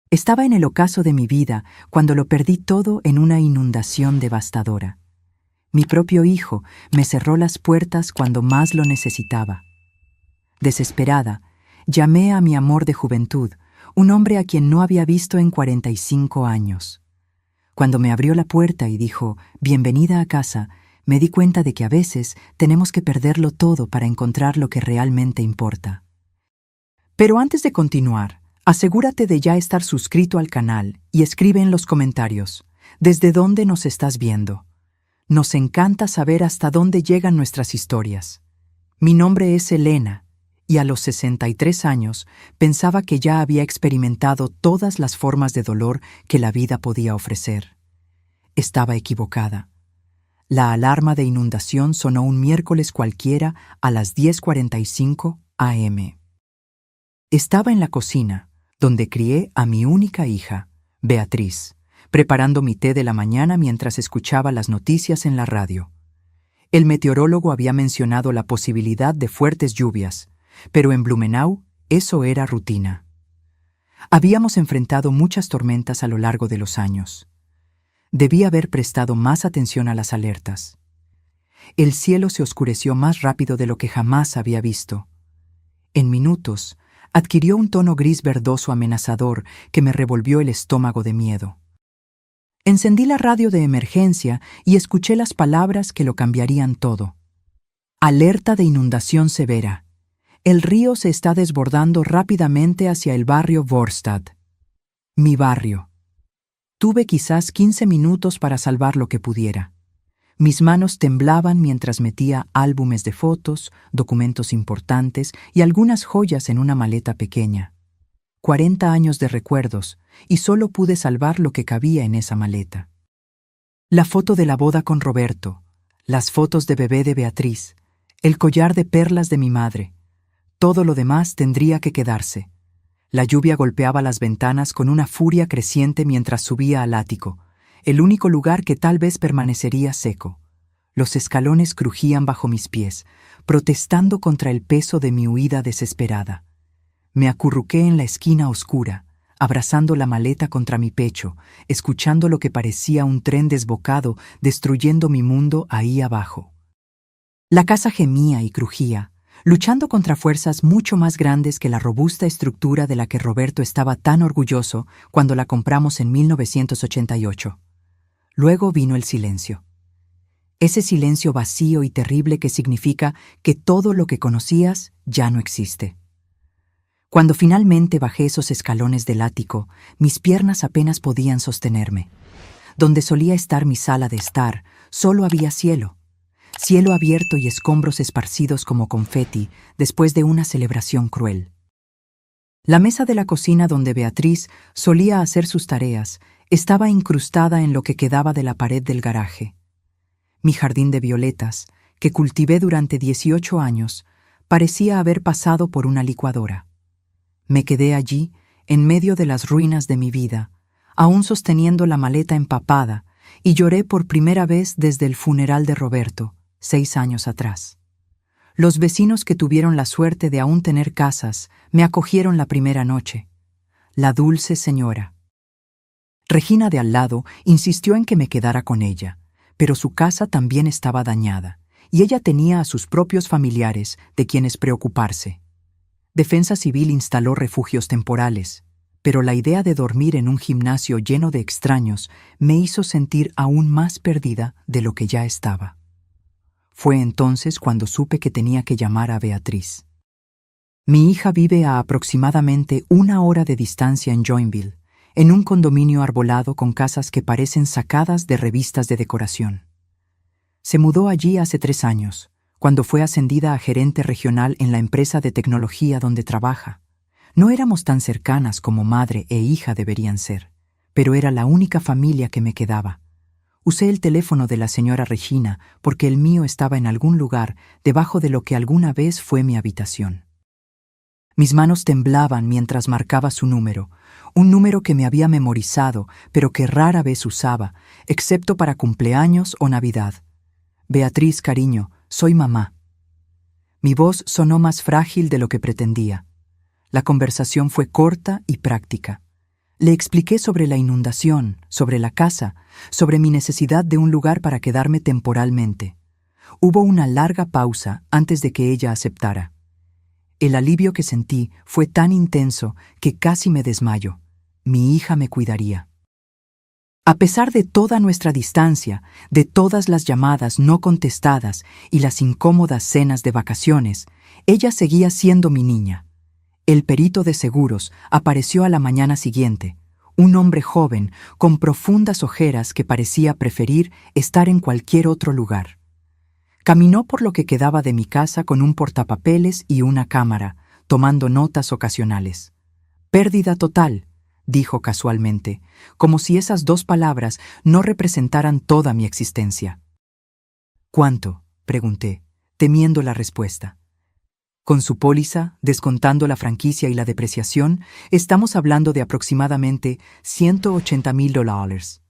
Estaba en el ocaso de mi vida cuando lo perdí todo en una inundación devastadora. Mi propio hijo me cerró las puertas cuando más lo necesitaba. Desesperada, llamé a mi amor de juventud, un hombre a quien no había visto en 45 años. Cuando me abrió la puerta y dijo, «Bienvenida a casa», me di cuenta de que a veces tenemos que perderlo todo para encontrar lo que realmente importa. Pero antes de continuar, asegúrate de ya estar suscrito al canal y escribe en los comentarios, ¿desde dónde nos estás viendo? Nos encanta saber hasta dónde llegan nuestras historias. Mi nombre es Elena, y a los 63 años pensaba que ya había experimentado todas las formas de dolor que la vida podía ofrecer. Estaba equivocada. La alarma de inundación sonó un miércoles cualquiera a las 10:45 am. Estaba en la cocina, donde crié a mi única hija, Beatriz, preparando mi té de la mañana mientras escuchaba las noticias en la radio. El meteorólogo había mencionado la posibilidad de fuertes lluvias, pero en Blumenau eso era rutina. Habíamos enfrentado muchas tormentas a lo largo de los años. Debí haber prestado más atención a las alertas. El cielo se oscureció más rápido de lo que jamás había visto. En minutos, adquirió un tono gris verdoso amenazador que me revolvió el estómago de miedo. Encendí la radio de emergencia y escuché las palabras que lo cambiarían todo. Alerta de inundación severa. El río se está desbordando rápidamente hacia el barrio Vorstadt. Mi barrio. Tuve quizás 15 minutos para salvar lo que pudiera. Mis manos temblaban mientras metía álbumes de fotos, documentos importantes y algunas joyas en una maleta pequeña. 40 años de recuerdos, y solo pude salvar lo que cabía en esa maleta. La foto de la boda con Roberto, las fotos de bebé de Beatriz, el collar de perlas de mi madre. Todo lo demás tendría que quedarse. La lluvia golpeaba las ventanas con una furia creciente mientras subía al ático, el único lugar que tal vez permanecería seco. Los escalones crujían bajo mis pies, protestando contra el peso de mi huida desesperada. Me acurruqué en la esquina oscura, abrazando la maleta contra mi pecho, escuchando lo que parecía un tren desbocado destruyendo mi mundo ahí abajo. La casa gemía y crujía, luchando contra fuerzas mucho más grandes que la robusta estructura de la que Roberto estaba tan orgulloso cuando la compramos en 1988. Luego vino el silencio. Ese silencio vacío y terrible que significa que todo lo que conocías ya no existe. Cuando finalmente bajé esos escalones del ático, mis piernas apenas podían sostenerme. Donde solía estar mi sala de estar, solo había cielo. Cielo abierto y escombros esparcidos como confeti después de una celebración cruel. La mesa de la cocina donde Beatriz solía hacer sus tareas estaba incrustada en lo que quedaba de la pared del garaje. Mi jardín de violetas, que cultivé durante 18 años, parecía haber pasado por una licuadora. Me quedé allí, en medio de las ruinas de mi vida, aún sosteniendo la maleta empapada, y lloré por primera vez desde el funeral de Roberto, 6 años atrás. Los vecinos que tuvieron la suerte de aún tener casas me acogieron la primera noche. La dulce señora. Regina de al lado insistió en que me quedara con ella, pero su casa también estaba dañada, y ella tenía a sus propios familiares de quienes preocuparse. Defensa Civil instaló refugios temporales, pero la idea de dormir en un gimnasio lleno de extraños me hizo sentir aún más perdida de lo que ya estaba. Fue entonces cuando supe que tenía que llamar a Beatriz. Mi hija vive a aproximadamente 1 hora de distancia en Joinville, en un condominio arbolado con casas que parecen sacadas de revistas de decoración. Se mudó allí hace 3 años, cuando fue ascendida a gerente regional en la empresa de tecnología donde trabaja. No éramos tan cercanas como madre e hija deberían ser, pero era la única familia que me quedaba. Usé el teléfono de la señora Regina porque el mío estaba en algún lugar debajo de lo que alguna vez fue mi habitación. Mis manos temblaban mientras marcaba su número, un número que me había memorizado, pero que rara vez usaba, excepto para cumpleaños o Navidad. Beatriz, cariño, soy mamá. Mi voz sonó más frágil de lo que pretendía. La conversación fue corta y práctica. Le expliqué sobre la inundación, sobre la casa, sobre mi necesidad de un lugar para quedarme temporalmente. Hubo una larga pausa antes de que ella aceptara. El alivio que sentí fue tan intenso que casi me desmayo. Mi hija me cuidaría. A pesar de toda nuestra distancia, de todas las llamadas no contestadas y las incómodas cenas de vacaciones, ella seguía siendo mi niña. El perito de seguros apareció a la mañana siguiente, un hombre joven con profundas ojeras que parecía preferir estar en cualquier otro lugar. Caminó por lo que quedaba de mi casa con un portapapeles y una cámara, tomando notas ocasionales. «Pérdida total», dijo casualmente, como si esas dos palabras no representaran toda mi existencia. «¿Cuánto?», pregunté, temiendo la respuesta. Con su póliza, descontando la franquicia y la depreciación, estamos hablando de aproximadamente $180,000.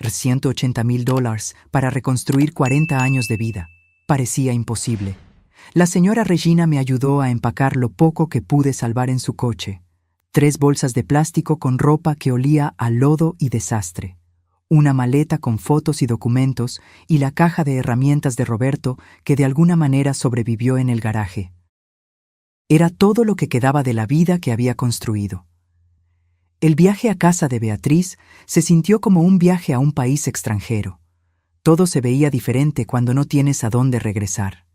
$180,000 para reconstruir 40 años de vida. Parecía imposible. La señora Regina me ayudó a empacar lo poco que pude salvar en su coche. 3 bolsas de plástico con ropa que olía a lodo y desastre. Una maleta con fotos y documentos y la caja de herramientas de Roberto que de alguna manera sobrevivió en el garaje. Era todo lo que quedaba de la vida que había construido. El viaje a casa de Beatriz se sintió como un viaje a un país extranjero. Todo se veía diferente cuando no tienes a dónde regresar.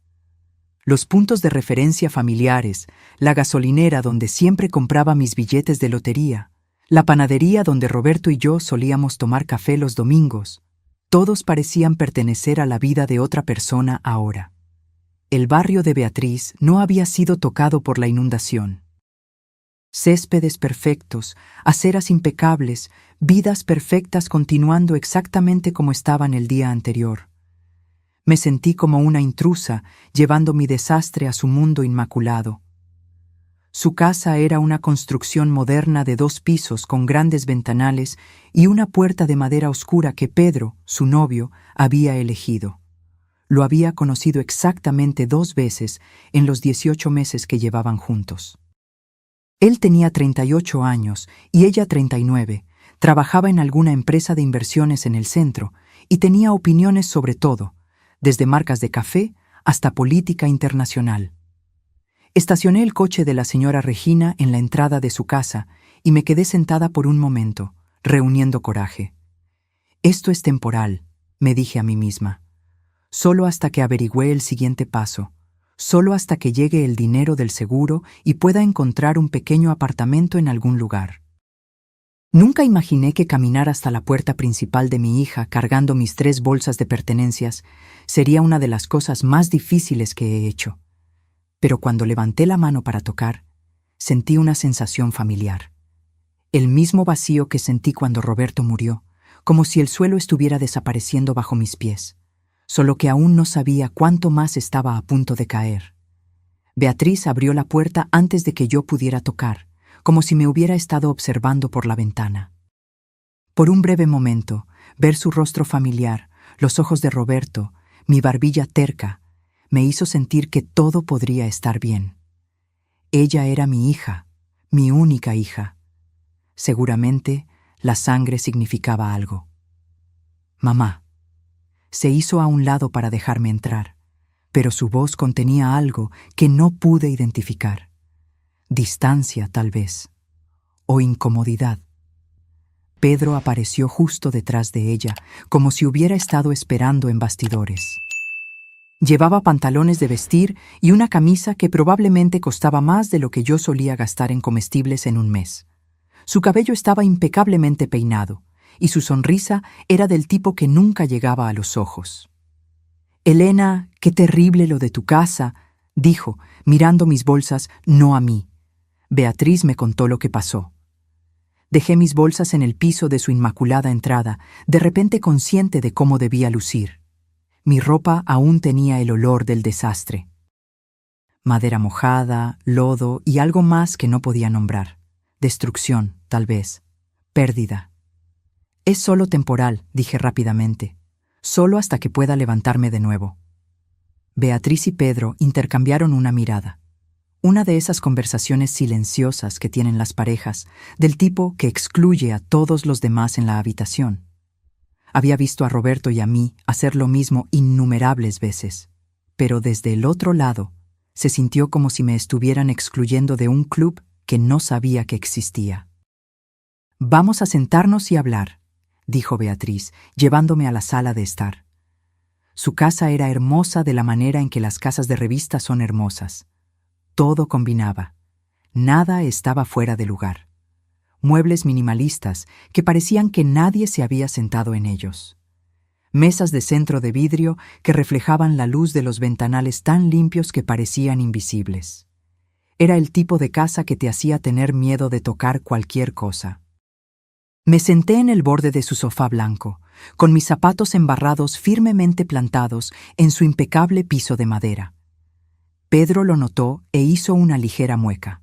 Los puntos de referencia familiares, la gasolinera donde siempre compraba mis billetes de lotería, la panadería donde Roberto y yo solíamos tomar café los domingos, todos parecían pertenecer a la vida de otra persona ahora. El barrio de Beatriz no había sido tocado por la inundación. Céspedes perfectos, aceras impecables, vidas perfectas continuando exactamente como estaban el día anterior. Me sentí como una intrusa, llevando mi desastre a su mundo inmaculado. Su casa era una construcción moderna de 2 pisos con grandes ventanales y una puerta de madera oscura que Pedro, su novio, había elegido. Lo había conocido exactamente 2 veces en los 18 meses que llevaban juntos. Él tenía 38 años y ella 39, trabajaba en alguna empresa de inversiones en el centro y tenía opiniones sobre todo, desde marcas de café hasta política internacional. Estacioné el coche de la señora Regina en la entrada de su casa y me quedé sentada por un momento, reuniendo coraje. Esto es temporal, me dije a mí misma. Solo hasta que averigüe el siguiente paso, solo hasta que llegue el dinero del seguro y pueda encontrar un pequeño apartamento en algún lugar. Nunca imaginé que caminar hasta la puerta principal de mi hija cargando mis 3 bolsas de pertenencias sería una de las cosas más difíciles que he hecho. Pero cuando levanté la mano para tocar, sentí una sensación familiar. El mismo vacío que sentí cuando Roberto murió, como si el suelo estuviera desapareciendo bajo mis pies, solo que aún no sabía cuánto más estaba a punto de caer. Beatriz abrió la puerta antes de que yo pudiera tocar, como si me hubiera estado observando por la ventana. Por un breve momento, ver su rostro familiar, los ojos de Roberto, mi barbilla terca, me hizo sentir que todo podría estar bien. Ella era mi hija, mi única hija. Seguramente, la sangre significaba algo. «Mamá». Se hizo a un lado para dejarme entrar, pero su voz contenía algo que no pude identificar. Distancia, tal vez, o incomodidad. Pedro apareció justo detrás de ella, como si hubiera estado esperando en bastidores. Llevaba pantalones de vestir y una camisa que probablemente costaba más de lo que yo solía gastar en comestibles en un mes. Su cabello estaba impecablemente peinado, y su sonrisa era del tipo que nunca llegaba a los ojos. «Elena, qué terrible lo de tu casa», dijo, mirando mis bolsas, no a mí. Beatriz me contó lo que pasó. Dejé mis bolsas en el piso de su inmaculada entrada, de repente consciente de cómo debía lucir. Mi ropa aún tenía el olor del desastre. Madera mojada, lodo y algo más que no podía nombrar. Destrucción, tal vez. Pérdida. «Es solo temporal», dije rápidamente. «Solo hasta que pueda levantarme de nuevo». Beatriz y Pedro intercambiaron una mirada. Una de esas conversaciones silenciosas que tienen las parejas, del tipo que excluye a todos los demás en la habitación. Había visto a Roberto y a mí hacer lo mismo innumerables veces, pero desde el otro lado se sintió como si me estuvieran excluyendo de un club que no sabía que existía. «Vamos a sentarnos y hablar», dijo Beatriz, llevándome a la sala de estar. Su casa era hermosa de la manera en que las casas de revista son hermosas. Todo combinaba. Nada estaba fuera de lugar. Muebles minimalistas que parecían que nadie se había sentado en ellos. Mesas de centro de vidrio que reflejaban la luz de los ventanales tan limpios que parecían invisibles. Era el tipo de casa que te hacía tener miedo de tocar cualquier cosa. Me senté en el borde de su sofá blanco, con mis zapatos embarrados firmemente plantados en su impecable piso de madera. Pedro lo notó e hizo una ligera mueca.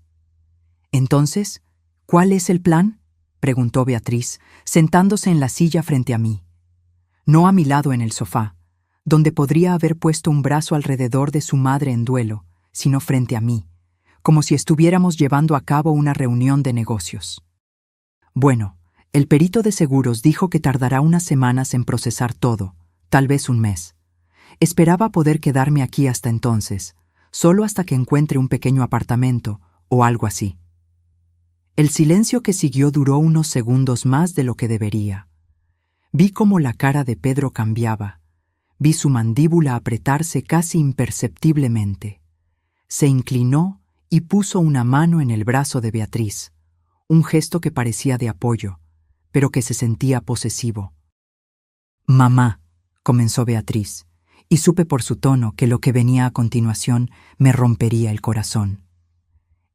«Entonces, ¿cuál es el plan?», preguntó Beatriz, sentándose en la silla frente a mí. No a mi lado en el sofá, donde podría haber puesto un brazo alrededor de su madre en duelo, sino frente a mí, como si estuviéramos llevando a cabo una reunión de negocios. «Bueno, el perito de seguros dijo que tardará unas semanas en procesar todo, tal vez un mes. Esperaba poder quedarme aquí hasta entonces, solo hasta que encuentre un pequeño apartamento o algo así». El silencio que siguió duró unos segundos más de lo que debería. Vi cómo la cara de Pedro cambiaba. Vi su mandíbula apretarse casi imperceptiblemente. Se inclinó y puso una mano en el brazo de Beatriz, un gesto que parecía de apoyo, pero que se sentía posesivo. «Mamá», comenzó Beatriz, y supe por su tono que lo que venía a continuación me rompería el corazón.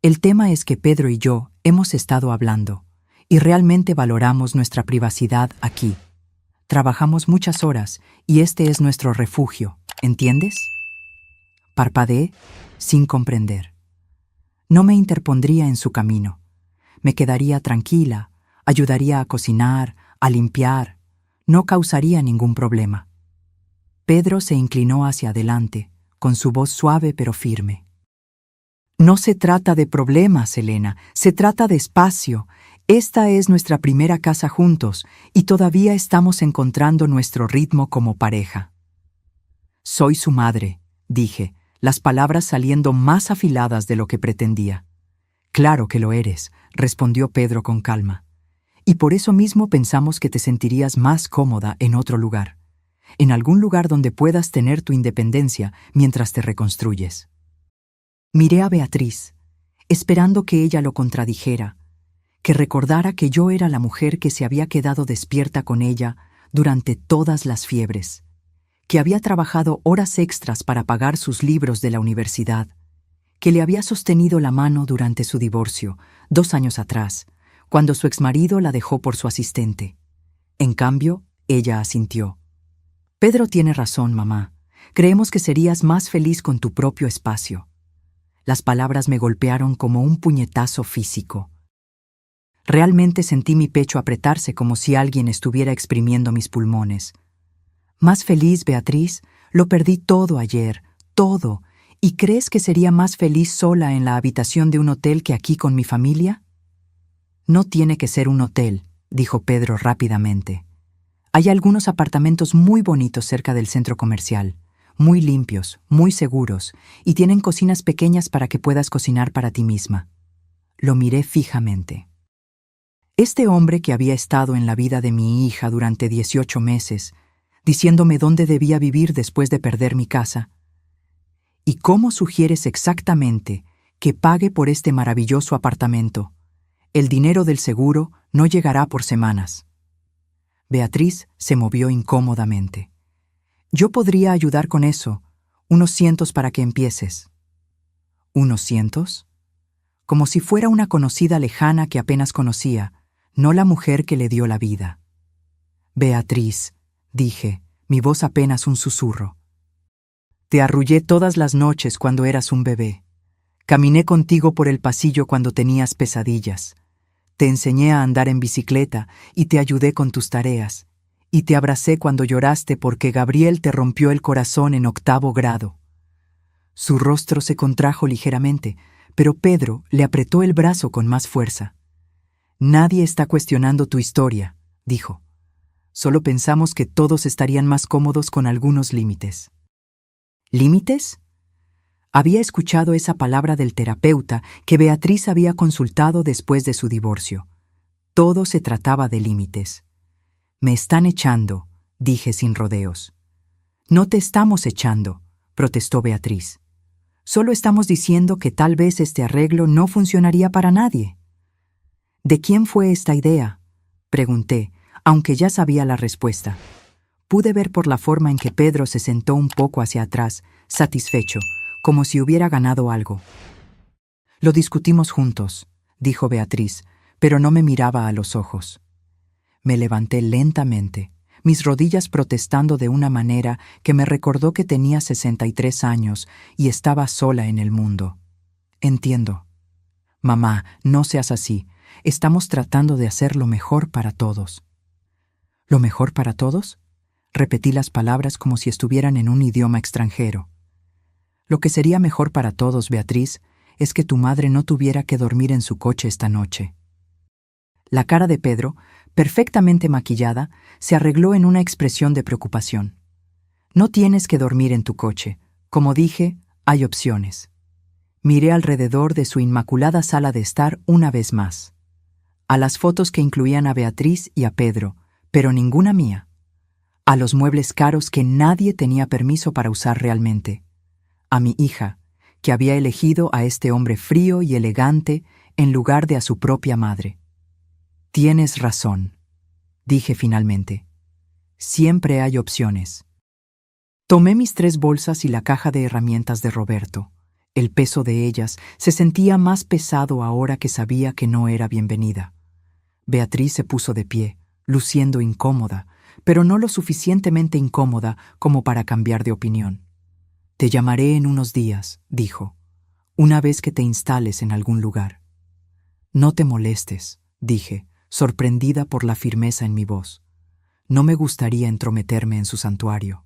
«El tema es que Pedro y yo hemos estado hablando, y realmente valoramos nuestra privacidad aquí. Trabajamos muchas horas, y este es nuestro refugio, ¿entiendes?». Parpadeé, sin comprender. No me interpondría en su camino. Me quedaría tranquila, ayudaría a cocinar, a limpiar. No causaría ningún problema. Pedro se inclinó hacia adelante, con su voz suave pero firme. «No se trata de problemas, Elena, se trata de espacio. Esta es nuestra primera casa juntos y todavía estamos encontrando nuestro ritmo como pareja». «Soy su madre», dije, las palabras saliendo más afiladas de lo que pretendía. «Claro que lo eres», respondió Pedro con calma. «Y por eso mismo pensamos que te sentirías más cómoda en otro lugar, en algún lugar donde puedas tener tu independencia mientras te reconstruyes». Miré a Beatriz, esperando que ella lo contradijera, que recordara que yo era la mujer que se había quedado despierta con ella durante todas las fiebres, que había trabajado horas extras para pagar sus libros de la universidad, que le había sostenido la mano durante su divorcio, 2 años atrás, cuando su exmarido la dejó por su asistente. En cambio, ella asintió. «Pedro tiene razón, mamá. Creemos que serías más feliz con tu propio espacio». Las palabras me golpearon como un puñetazo físico. Realmente sentí mi pecho apretarse como si alguien estuviera exprimiendo mis pulmones. «Más feliz, Beatriz, lo perdí todo ayer, todo. ¿Y crees que sería más feliz sola en la habitación de un hotel que aquí con mi familia?». «No tiene que ser un hotel», dijo Pedro rápidamente. «Hay algunos apartamentos muy bonitos cerca del centro comercial, muy limpios, muy seguros, y tienen cocinas pequeñas para que puedas cocinar para ti misma». Lo miré fijamente. Este hombre que había estado en la vida de mi hija durante 18 meses, diciéndome dónde debía vivir después de perder mi casa. «¿Y cómo sugieres exactamente que pague por este maravilloso apartamento? El dinero del seguro no llegará por semanas». Beatriz se movió incómodamente. «Yo podría ayudar con eso, unos cientos para que empieces». «¿Unos cientos?». Como si fuera una conocida lejana que apenas conocía, no la mujer que le dio la vida. «Beatriz», dije, mi voz apenas un susurro. «Te arrullé todas las noches cuando eras un bebé. Caminé contigo por el pasillo cuando tenías pesadillas. Te enseñé a andar en bicicleta y te ayudé con tus tareas. Y te abracé cuando lloraste porque Gabriel te rompió el corazón en 8º grado». Su rostro se contrajo ligeramente, pero Pedro le apretó el brazo con más fuerza. «Nadie está cuestionando tu historia», dijo. «Solo pensamos que todos estarían más cómodos con algunos límites». ¿Límites? Había escuchado esa palabra del terapeuta que Beatriz había consultado después de su divorcio. Todo se trataba de límites. «Me están echando», dije sin rodeos. «No te estamos echando», protestó Beatriz. «Solo estamos diciendo que tal vez este arreglo no funcionaría para nadie». «¿De quién fue esta idea?», pregunté, aunque ya sabía la respuesta. Pude ver por la forma en que Pedro se sentó un poco hacia atrás, satisfecho, como si hubiera ganado algo. «Lo discutimos juntos», dijo Beatriz, pero no me miraba a los ojos. Me levanté lentamente, mis rodillas protestando de una manera que me recordó que tenía 63 años y estaba sola en el mundo. «Entiendo. Mamá, no seas así. Estamos tratando de hacer lo mejor para todos». «¿Lo mejor para todos?», repetí las palabras como si estuvieran en un idioma extranjero. «Lo que sería mejor para todos, Beatriz, es que tu madre no tuviera que dormir en su coche esta noche». La cara de Pedro, perfectamente maquillada, se arregló en una expresión de preocupación. «No tienes que dormir en tu coche. Como dije, hay opciones». Miré alrededor de su inmaculada sala de estar una vez más. A las fotos que incluían a Beatriz y a Pedro, pero ninguna mía. A los muebles caros que nadie tenía permiso para usar realmente. A mi hija, que había elegido a este hombre frío y elegante en lugar de a su propia madre. «Tienes razón», dije finalmente. «Siempre hay opciones». Tomé mis 3 bolsas y la caja de herramientas de Roberto. El peso de ellas se sentía más pesado ahora que sabía que no era bienvenida. Beatriz se puso de pie, luciendo incómoda, pero no lo suficientemente incómoda como para cambiar de opinión. «Te llamaré en unos días», dijo, «una vez que te instales en algún lugar». «No te molestes», dije, sorprendida por la firmeza en mi voz. No me gustaría entrometerme en su santuario.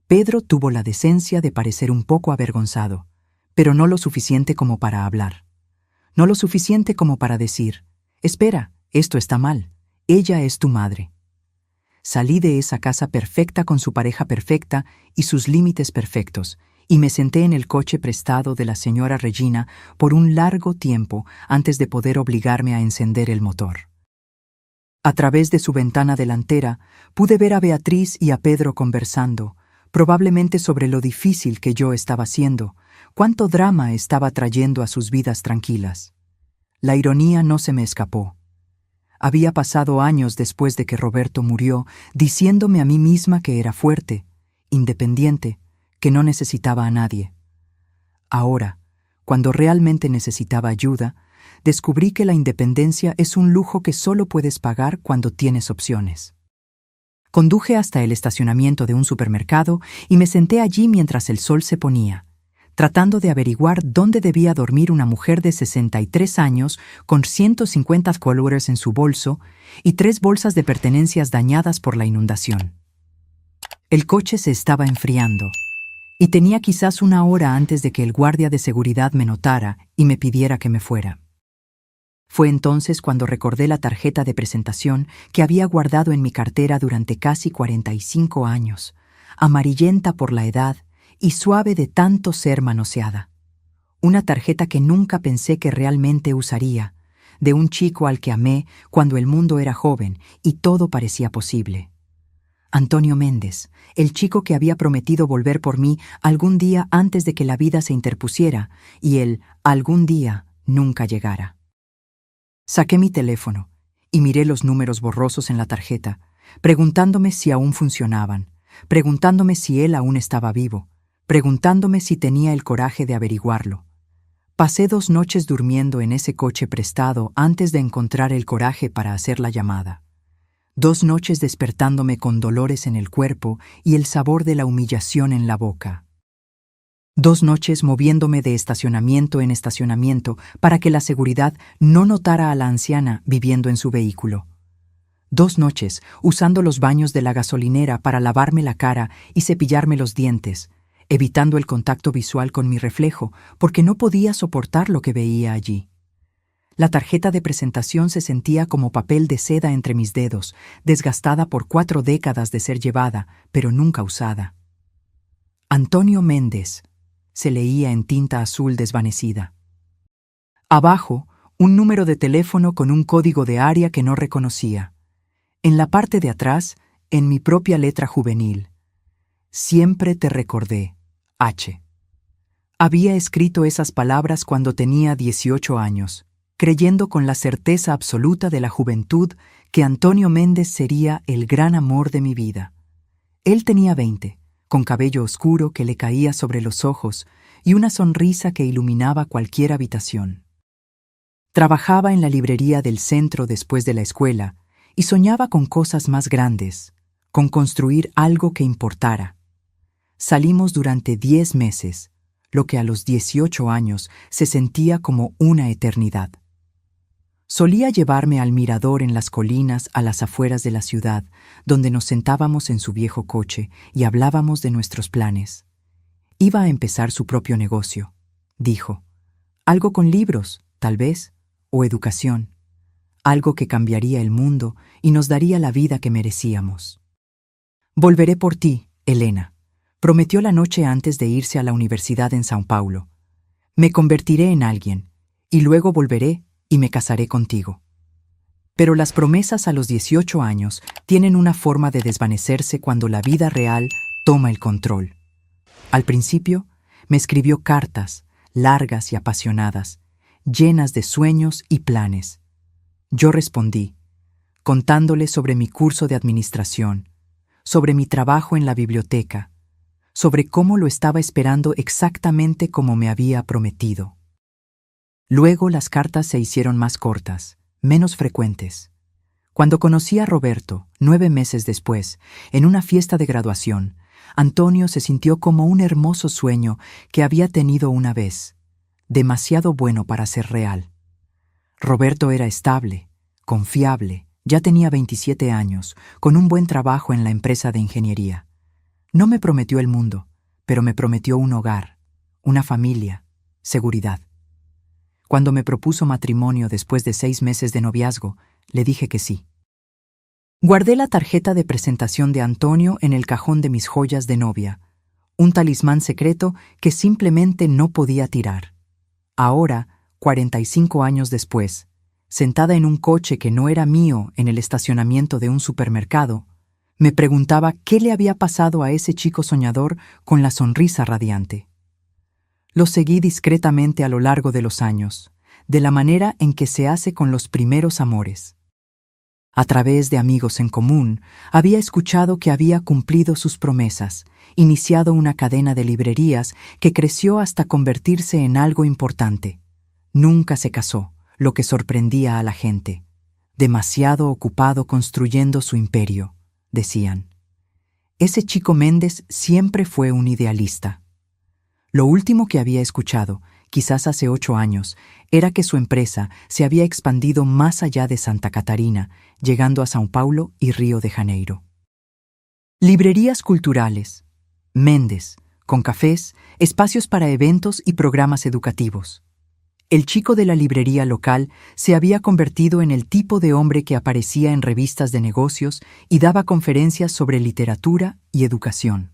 Pedro tuvo la decencia de parecer un poco avergonzado, pero no lo suficiente como para hablar. No lo suficiente como para decir, «Espera, esto está mal, ella es tu madre». Salí de esa casa perfecta con su pareja perfecta y sus límites perfectos, y me senté en el coche prestado de la señora Regina por un largo tiempo antes de poder obligarme a encender el motor. A través de su ventana delantera pude ver a Beatriz y a Pedro conversando, probablemente sobre lo difícil que yo estaba haciendo, cuánto drama estaba trayendo a sus vidas tranquilas. La ironía no se me escapó. Había pasado años después de que Roberto murió, diciéndome a mí misma que era fuerte, independiente, que no necesitaba a nadie. Ahora, cuando realmente necesitaba ayuda, descubrí que la independencia es un lujo que solo puedes pagar cuando tienes opciones. Conduje hasta el estacionamiento de un supermercado y me senté allí mientras el sol se ponía, tratando de averiguar dónde debía dormir una mujer de 63 años con 150 $100 en su bolso y 3 bolsas de pertenencias dañadas por la inundación. El coche se estaba enfriando, y tenía quizás 1 hora antes de que el guardia de seguridad me notara y me pidiera que me fuera. Fue entonces cuando recordé la tarjeta de presentación que había guardado en mi cartera durante casi 45 años, amarillenta por la edad y suave de tanto ser manoseada. Una tarjeta que nunca pensé que realmente usaría, de un chico al que amé cuando el mundo era joven y todo parecía posible. Antonio Méndez, el chico que había prometido volver por mí algún día antes de que la vida se interpusiera y el algún día nunca llegara. Saqué mi teléfono y miré los números borrosos en la tarjeta, preguntándome si aún funcionaban, preguntándome si él aún estaba vivo, preguntándome si tenía el coraje de averiguarlo. Pasé 2 noches durmiendo en ese coche prestado antes de encontrar el coraje para hacer la llamada. 2 noches despertándome con dolores en el cuerpo y el sabor de la humillación en la boca. 2 noches moviéndome de estacionamiento en estacionamiento para que la seguridad no notara a la anciana viviendo en su vehículo. 2 noches usando los baños de la gasolinera para lavarme la cara y cepillarme los dientes, evitando el contacto visual con mi reflejo, porque no podía soportar lo que veía allí. La tarjeta de presentación se sentía como papel de seda entre mis dedos, desgastada por 4 décadas de ser llevada, pero nunca usada. Antonio Méndez, se leía en tinta azul desvanecida. Abajo, un número de teléfono con un código de área que no reconocía. En la parte de atrás, en mi propia letra juvenil. Siempre te recordé, H. Había escrito esas palabras cuando tenía 18 años, creyendo con la certeza absoluta de la juventud que Antonio Méndez sería el gran amor de mi vida. Él tenía 20, con cabello oscuro que le caía sobre los ojos y una sonrisa que iluminaba cualquier habitación. Trabajaba en la librería del centro después de la escuela y soñaba con cosas más grandes, con construir algo que importara. Salimos durante 10 meses, lo que a los 18 años se sentía como una eternidad. Solía llevarme al mirador en las colinas a las afueras de la ciudad, donde nos sentábamos en su viejo coche y hablábamos de nuestros planes. Iba a empezar su propio negocio, dijo. Algo con libros, tal vez, o educación. Algo que cambiaría el mundo y nos daría la vida que merecíamos. Volveré por ti, Elena, prometió la noche antes de irse a la universidad en São Paulo. Me convertiré en alguien, y luego volveré y me casaré contigo. Pero las promesas a los 18 años tienen una forma de desvanecerse cuando la vida real toma el control. Al principio, me escribió cartas, largas y apasionadas, llenas de sueños y planes. Yo respondí, contándole sobre mi curso de administración, sobre mi trabajo en la biblioteca, sobre cómo lo estaba esperando exactamente como me había prometido. Luego las cartas se hicieron más cortas, menos frecuentes. Cuando conocí a Roberto, 9 meses después, en una fiesta de graduación, Antonio se sintió como un hermoso sueño que había tenido una vez, demasiado bueno para ser real. Roberto era estable, confiable, ya tenía 27 años, con un buen trabajo en la empresa de ingeniería. No me prometió el mundo, pero me prometió un hogar, una familia, seguridad. Cuando me propuso matrimonio después de 6 meses de noviazgo, le dije que sí. Guardé la tarjeta de presentación de Antonio en el cajón de mis joyas de novia, un talismán secreto que simplemente no podía tirar. Ahora, 45 años después, sentada en un coche que no era mío en el estacionamiento de un supermercado, me preguntaba qué le había pasado a ese chico soñador con la sonrisa radiante. Lo seguí discretamente a lo largo de los años, de la manera en que se hace con los primeros amores. A través de amigos en común, había escuchado que había cumplido sus promesas, iniciado una cadena de librerías que creció hasta convertirse en algo importante. Nunca se casó, lo que sorprendía a la gente. Demasiado ocupado construyendo su imperio, decían. Ese chico Méndez siempre fue un idealista. Lo último que había escuchado, quizás hace 8 años, era que su empresa se había expandido más allá de Santa Catarina, llegando a São Paulo y Río de Janeiro. Librerías culturales. Méndez, con cafés, espacios para eventos y programas educativos. El chico de la librería local se había convertido en el tipo de hombre que aparecía en revistas de negocios y daba conferencias sobre literatura y educación.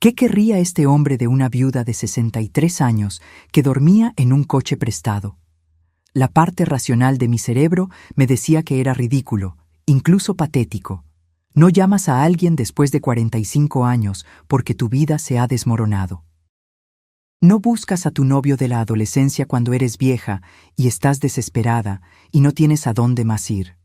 ¿Qué querría este hombre de una viuda de 63 años que dormía en un coche prestado? La parte racional de mi cerebro me decía que era ridículo, incluso patético. No llamas a alguien después de 45 años porque tu vida se ha desmoronado. No buscas a tu novio de la adolescencia cuando eres vieja y estás desesperada y no tienes a dónde más ir.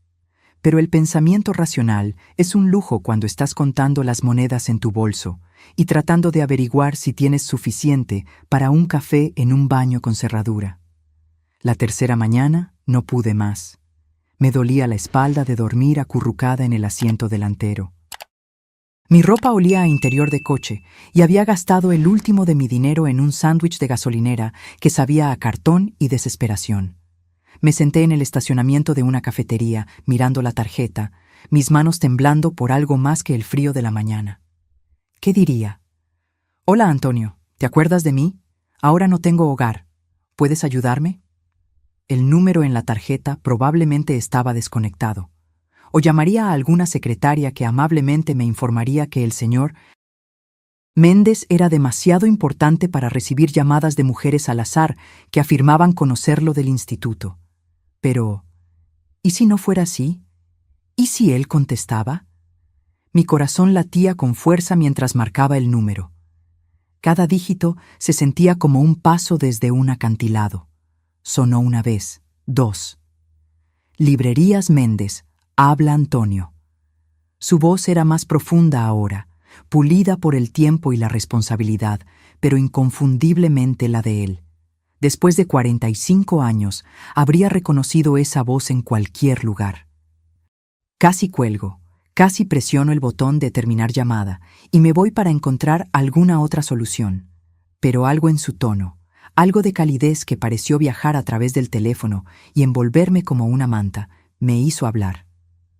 Pero el pensamiento racional es un lujo cuando estás contando las monedas en tu bolso y tratando de averiguar si tienes suficiente para un café en un baño con cerradura. La tercera mañana no pude más. Me dolía la espalda de dormir acurrucada en el asiento delantero. Mi ropa olía a interior de coche y había gastado el último de mi dinero en un sándwich de gasolinera que sabía a cartón y desesperación. Me senté en el estacionamiento de una cafetería, mirando la tarjeta, mis manos temblando por algo más que el frío de la mañana. ¿Qué diría? Hola, Antonio, ¿te acuerdas de mí? Ahora no tengo hogar. ¿Puedes ayudarme? El número en la tarjeta probablemente estaba desconectado. O llamaría a alguna secretaria que amablemente me informaría que el señor Méndez era demasiado importante para recibir llamadas de mujeres al azar que afirmaban conocerlo del instituto. Pero, ¿y si no fuera así? ¿Y si él contestaba? Mi corazón latía con fuerza mientras marcaba el número. Cada dígito se sentía como un paso desde un acantilado. Sonó una vez, dos. Librerías Méndez, habla Antonio. Su voz era más profunda ahora, pulida por el tiempo y la responsabilidad, pero inconfundiblemente la de él. Después de 45 años, habría reconocido esa voz en cualquier lugar. Casi cuelgo, casi presiono el botón de terminar llamada y me voy para encontrar alguna otra solución. Pero algo en su tono, algo de calidez que pareció viajar a través del teléfono y envolverme como una manta, me hizo hablar.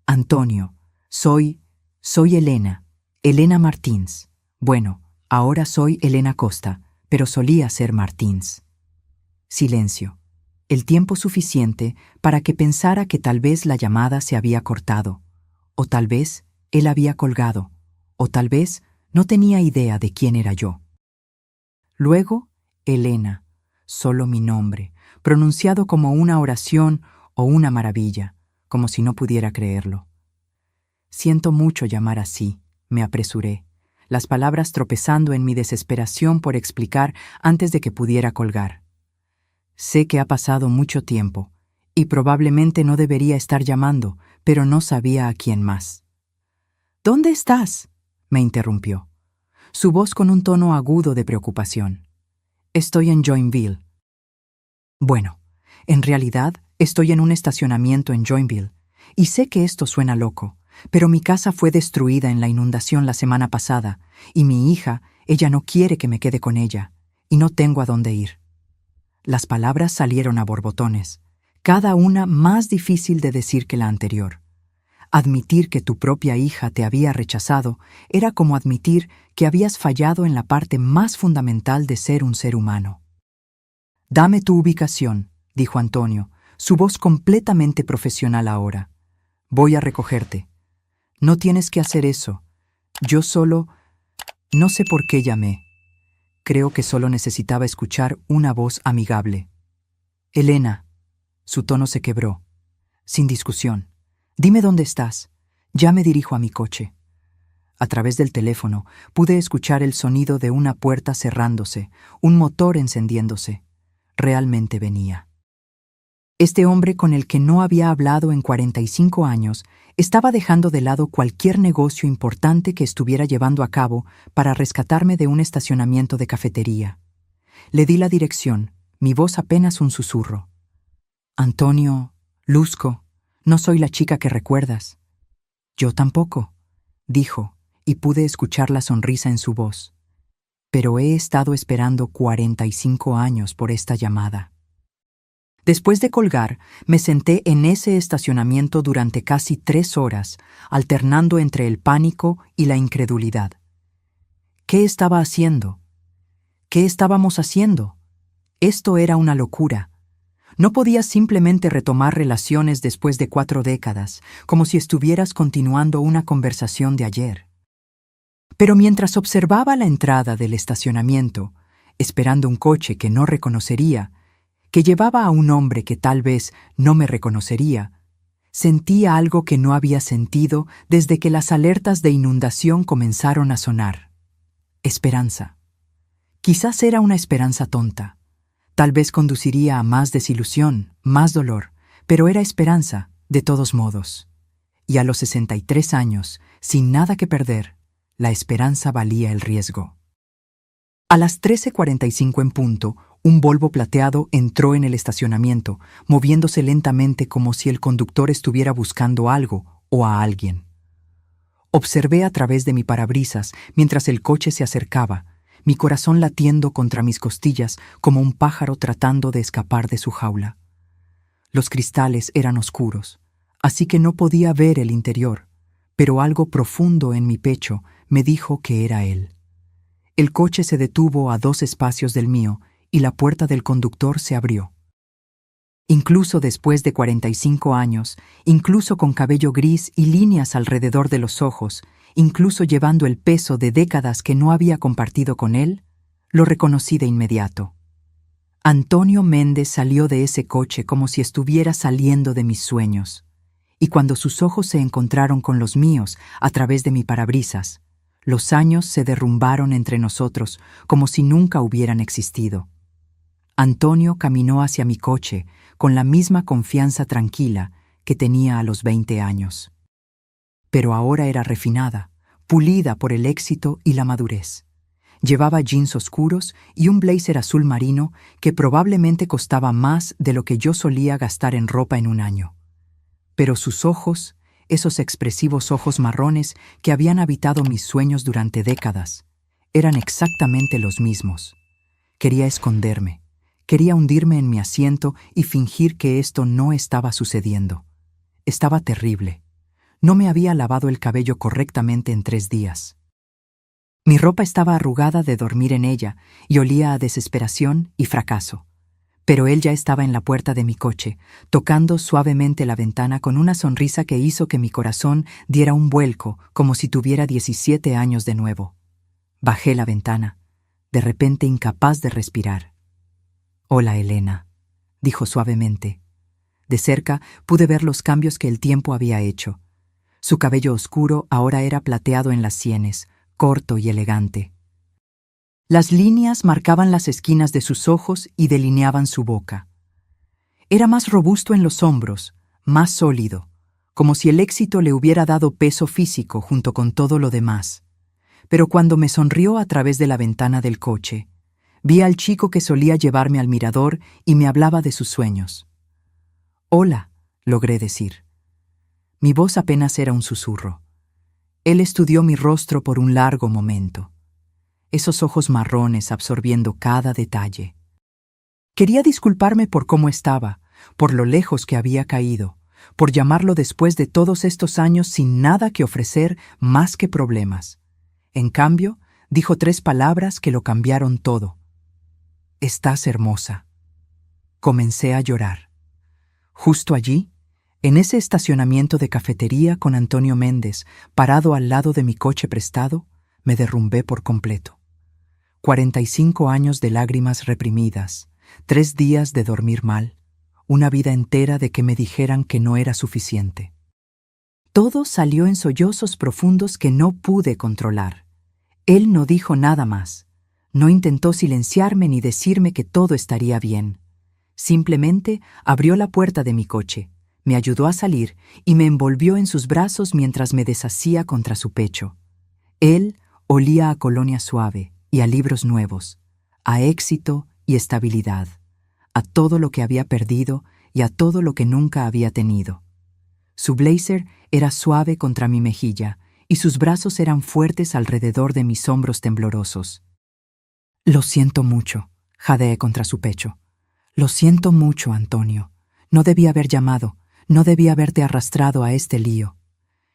Antonio, soy Elena Martins. Bueno, ahora soy Elena Costa, pero solía ser Martins. Silencio. El tiempo suficiente para que pensara que tal vez la llamada se había cortado, o tal vez él había colgado, o tal vez no tenía idea de quién era yo. Luego, Elena, solo mi nombre, pronunciado como una oración o una maravilla, como si no pudiera creerlo. Siento mucho llamar así, me apresuré, las palabras tropezando en mi desesperación por explicar antes de que pudiera colgar. Sé que ha pasado mucho tiempo, y probablemente no debería estar llamando, pero no sabía a quién más. ¿Dónde estás?, me interrumpió, su voz con un tono agudo de preocupación. Estoy en Joinville. Bueno, en realidad estoy en un estacionamiento en Joinville, y sé que esto suena loco, pero mi casa fue destruida en la inundación la semana pasada, y mi hija, ella no quiere que me quede con ella, y no tengo a dónde ir. Las palabras salieron a borbotones, cada una más difícil de decir que la anterior. Admitir que tu propia hija te había rechazado era como admitir que habías fallado en la parte más fundamental de ser un ser humano. Dame tu ubicación, dijo Antonio, su voz completamente profesional ahora. Voy a recogerte. No tienes que hacer eso. Yo solo... No sé por qué llamé. Creo que solo necesitaba escuchar una voz amigable. Elena. Su tono se quebró. Sin discusión. Dime dónde estás. Ya me dirijo a mi coche. A través del teléfono pude escuchar el sonido de una puerta cerrándose, un motor encendiéndose. Realmente venía. Este hombre con el que no había hablado en 45 años estaba dejando de lado cualquier negocio importante que estuviera llevando a cabo para rescatarme de un estacionamiento de cafetería. Le di la dirección, mi voz apenas un susurro. Antonio, Luzco, no soy la chica que recuerdas. Yo tampoco, dijo, y pude escuchar la sonrisa en su voz. Pero he estado esperando 45 años por esta llamada. Después de colgar, me senté en ese estacionamiento durante casi 3 horas, alternando entre el pánico y la incredulidad. ¿Qué estaba haciendo? ¿Qué estábamos haciendo? Esto era una locura. No podías simplemente retomar relaciones después de 4 décadas, como si estuvieras continuando una conversación de ayer. Pero mientras observaba la entrada del estacionamiento, esperando un coche que no reconocería, que llevaba a un hombre que tal vez no me reconocería, sentía algo que no había sentido desde que las alertas de inundación comenzaron a sonar. Esperanza. Quizás era una esperanza tonta. Tal vez conduciría a más desilusión, más dolor, pero era esperanza, de todos modos. Y a los 63 años, sin nada que perder, la esperanza valía el riesgo. A las 13:45 en punto, un Volvo plateado entró en el estacionamiento, moviéndose lentamente como si el conductor estuviera buscando algo o a alguien. Observé a través de mi parabrisas mientras el coche se acercaba, mi corazón latiendo contra mis costillas como un pájaro tratando de escapar de su jaula. Los cristales eran oscuros, así que no podía ver el interior, pero algo profundo en mi pecho me dijo que era él. El coche se detuvo a 2 espacios del mío y la puerta del conductor se abrió. Incluso después de 45 años, incluso con cabello gris y líneas alrededor de los ojos, incluso llevando el peso de décadas que no había compartido con él, lo reconocí de inmediato. Antonio Méndez salió de ese coche como si estuviera saliendo de mis sueños, y cuando sus ojos se encontraron con los míos a través de mi parabrisas, los años se derrumbaron entre nosotros como si nunca hubieran existido. Antonio caminó hacia mi coche con la misma confianza tranquila que tenía a los 20 años. Pero ahora era refinada, pulida por el éxito y la madurez. Llevaba jeans oscuros y un blazer azul marino que probablemente costaba más de lo que yo solía gastar en ropa en un año. Pero sus ojos, esos expresivos ojos marrones que habían habitado mis sueños durante décadas, eran exactamente los mismos. Quería esconderme, quería hundirme en mi asiento y fingir que esto no estaba sucediendo. Estaba terrible. No me había lavado el cabello correctamente en 3 días. Mi ropa estaba arrugada de dormir en ella y olía a desesperación y fracaso. Pero él ya estaba en la puerta de mi coche, tocando suavemente la ventana con una sonrisa que hizo que mi corazón diera un vuelco como si tuviera 17 años de nuevo. Bajé la ventana, de repente incapaz de respirar. «Hola, Elena», dijo suavemente. De cerca pude ver los cambios que el tiempo había hecho. Su cabello oscuro ahora era plateado en las sienes, corto y elegante. Las líneas marcaban las esquinas de sus ojos y delineaban su boca. Era más robusto en los hombros, más sólido, como si el éxito le hubiera dado peso físico junto con todo lo demás. Pero cuando me sonrió a través de la ventana del coche, vi al chico que solía llevarme al mirador y me hablaba de sus sueños. «Hola», logré decir. Mi voz apenas era un susurro. Él estudió mi rostro por un largo momento. Esos ojos marrones absorbiendo cada detalle. Quería disculparme por cómo estaba, por lo lejos que había caído, por llamarlo después de todos estos años sin nada que ofrecer más que problemas. En cambio, dijo 3 palabras que lo cambiaron todo. «Estás hermosa». Comencé a llorar. Justo allí, en ese estacionamiento de cafetería con Antonio Méndez, parado al lado de mi coche prestado, me derrumbé por completo. 45 años de lágrimas reprimidas, 3 días de dormir mal, una vida entera de que me dijeran que no era suficiente. Todo salió en sollozos profundos que no pude controlar. Él no dijo nada más. No intentó silenciarme ni decirme que todo estaría bien. Simplemente abrió la puerta de mi coche, me ayudó a salir y me envolvió en sus brazos mientras me deshacía contra su pecho. Él olía a colonia suave y a libros nuevos, a éxito y estabilidad, a todo lo que había perdido y a todo lo que nunca había tenido. Su blazer era suave contra mi mejilla y sus brazos eran fuertes alrededor de mis hombros temblorosos. «Lo siento mucho», jadeé contra su pecho. «Lo siento mucho, Antonio. No debí haber llamado, no debí haberte arrastrado a este lío».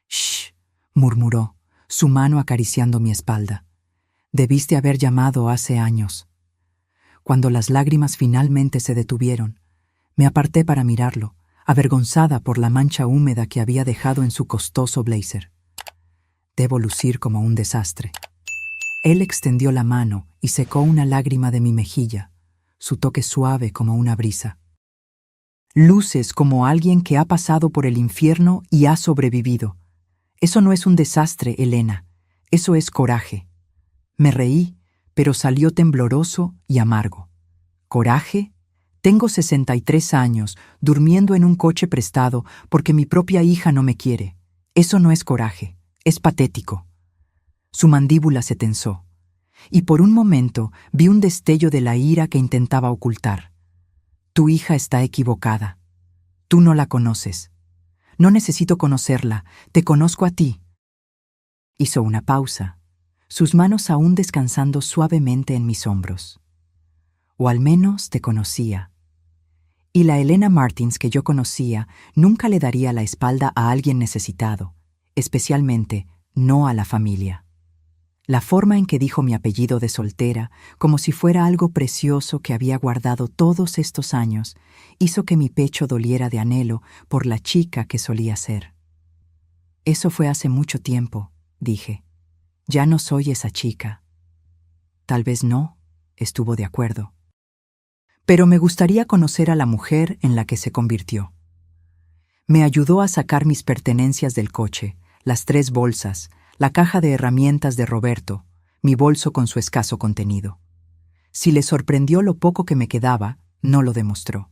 «Shh», murmuró, su mano acariciando mi espalda. «Debiste haber llamado hace años». Cuando las lágrimas finalmente se detuvieron, me aparté para mirarlo, avergonzada por la mancha húmeda que había dejado en su costoso blazer. Debo lucir como un desastre. Él extendió la mano y secó una lágrima de mi mejilla, su toque suave como una brisa. «Luces como alguien que ha pasado por el infierno y ha sobrevivido. Eso no es un desastre, Elena. Eso es coraje». Me reí, pero salió tembloroso y amargo. ¿Coraje? Tengo 63 años, durmiendo en un coche prestado porque mi propia hija no me quiere. Eso no es coraje, es patético. Su mandíbula se tensó, y por un momento vi un destello de la ira que intentaba ocultar. «Tu hija está equivocada. Tú no la conoces. No necesito conocerla, te conozco a ti». Hizo una pausa, sus manos aún descansando suavemente en mis hombros. «O al menos te conocía. Y la Elena Martins que yo conocía nunca le daría la espalda a alguien necesitado, especialmente no a la familia». La forma en que dijo mi apellido de soltera, como si fuera algo precioso que había guardado todos estos años, hizo que mi pecho doliera de anhelo por la chica que solía ser. Eso fue hace mucho tiempo, dije. Ya no soy esa chica. Tal vez no, estuvo de acuerdo. Pero me gustaría conocer a la mujer en la que se convirtió. Me ayudó a sacar mis pertenencias del coche, las 3 bolsas, la caja de herramientas de Roberto, mi bolso con su escaso contenido. Si le sorprendió lo poco que me quedaba, no lo demostró.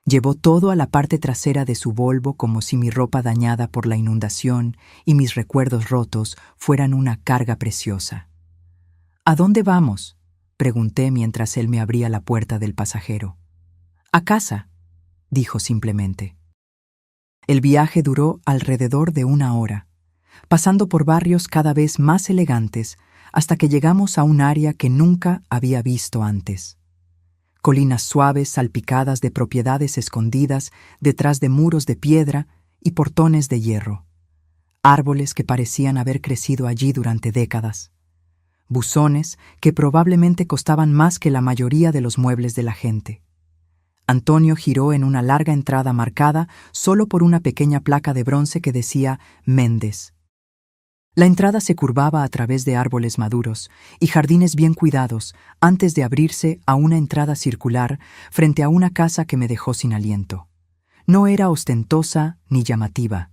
Llevó todo a la parte trasera de su Volvo como si mi ropa dañada por la inundación y mis recuerdos rotos fueran una carga preciosa. ¿A dónde vamos?, pregunté mientras él me abría la puerta del pasajero. A casa, dijo simplemente. El viaje duró alrededor de 1 hora, pasando por barrios cada vez más elegantes hasta que llegamos a un área que nunca había visto antes. Colinas suaves salpicadas de propiedades escondidas detrás de muros de piedra y portones de hierro. Árboles que parecían haber crecido allí durante décadas. Buzones que probablemente costaban más que la mayoría de los muebles de la gente. Antonio giró en una larga entrada marcada solo por una pequeña placa de bronce que decía Méndez. La entrada se curvaba a través de árboles maduros y jardines bien cuidados antes de abrirse a una entrada circular frente a una casa que me dejó sin aliento. No era ostentosa ni llamativa.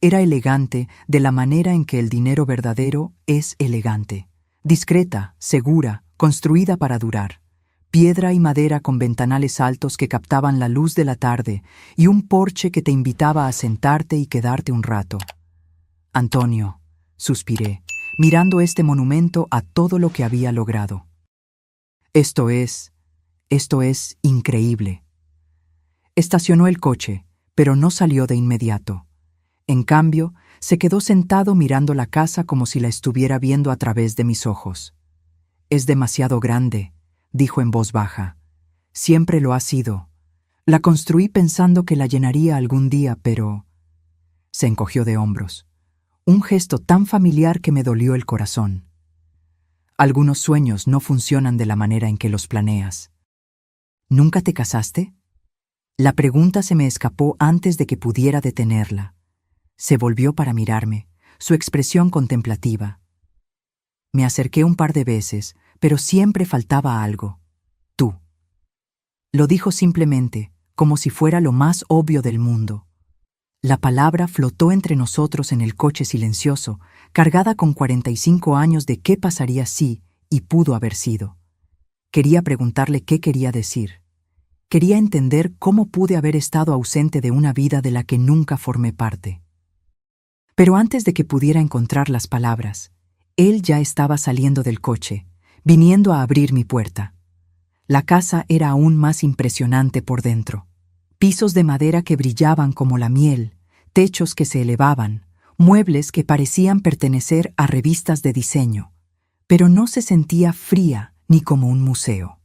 Era elegante de la manera en que el dinero verdadero es elegante. Discreta, segura, construida para durar. Piedra y madera con ventanales altos que captaban la luz de la tarde y un porche que te invitaba a sentarte y quedarte un rato. Antonio, suspiré, mirando este monumento a todo lo que había logrado. Esto es increíble. Estacionó el coche, pero no salió de inmediato. En cambio, se quedó sentado mirando la casa como si la estuviera viendo a través de mis ojos. Es demasiado grande, dijo en voz baja. Siempre lo ha sido. La construí pensando que la llenaría algún día, pero... Se encogió de hombros. Un gesto tan familiar que me dolió el corazón. Algunos sueños no funcionan de la manera en que los planeas. ¿Nunca te casaste? La pregunta se me escapó antes de que pudiera detenerla. Se volvió para mirarme, su expresión contemplativa. Me acerqué un par de veces, pero siempre faltaba algo. Tú. Lo dijo simplemente, como si fuera lo más obvio del mundo. La palabra flotó entre nosotros en el coche silencioso, cargada con 45 años de qué pasaría si, y pudo haber sido. Quería preguntarle qué quería decir. Quería entender cómo pude haber estado ausente de una vida de la que nunca formé parte. Pero antes de que pudiera encontrar las palabras, él ya estaba saliendo del coche, viniendo a abrir mi puerta. La casa era aún más impresionante por dentro. Pisos de madera que brillaban como la miel, techos que se elevaban, muebles que parecían pertenecer a revistas de diseño, pero no se sentía fría ni como un museo.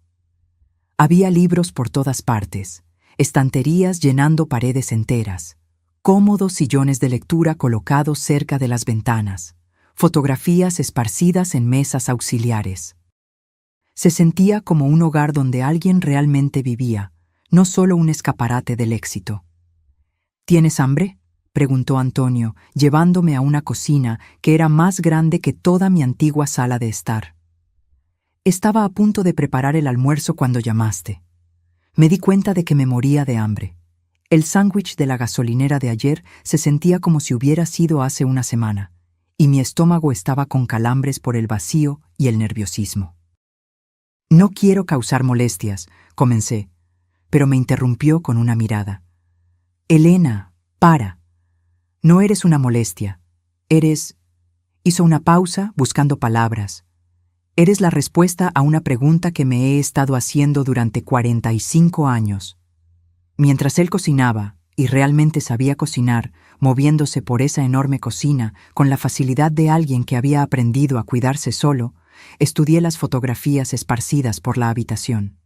Había libros por todas partes, estanterías llenando paredes enteras, cómodos sillones de lectura colocados cerca de las ventanas, fotografías esparcidas en mesas auxiliares. Se sentía como un hogar donde alguien realmente vivía, no solo un escaparate del éxito. ¿Tienes hambre?, preguntó Antonio, llevándome a una cocina que era más grande que toda mi antigua sala de estar. Estaba a punto de preparar el almuerzo cuando llamaste. Me di cuenta de que me moría de hambre. El sándwich de la gasolinera de ayer se sentía como si hubiera sido hace una semana, y mi estómago estaba con calambres por el vacío y el nerviosismo. No quiero causar molestias, comencé, pero me interrumpió con una mirada. Elena, para. No eres una molestia. Eres... Hizo una pausa buscando palabras. Eres la respuesta a una pregunta que me he estado haciendo durante 45 años. Mientras él cocinaba, y realmente sabía cocinar, moviéndose por esa enorme cocina con la facilidad de alguien que había aprendido a cuidarse solo, estudié las fotografías esparcidas por la habitación.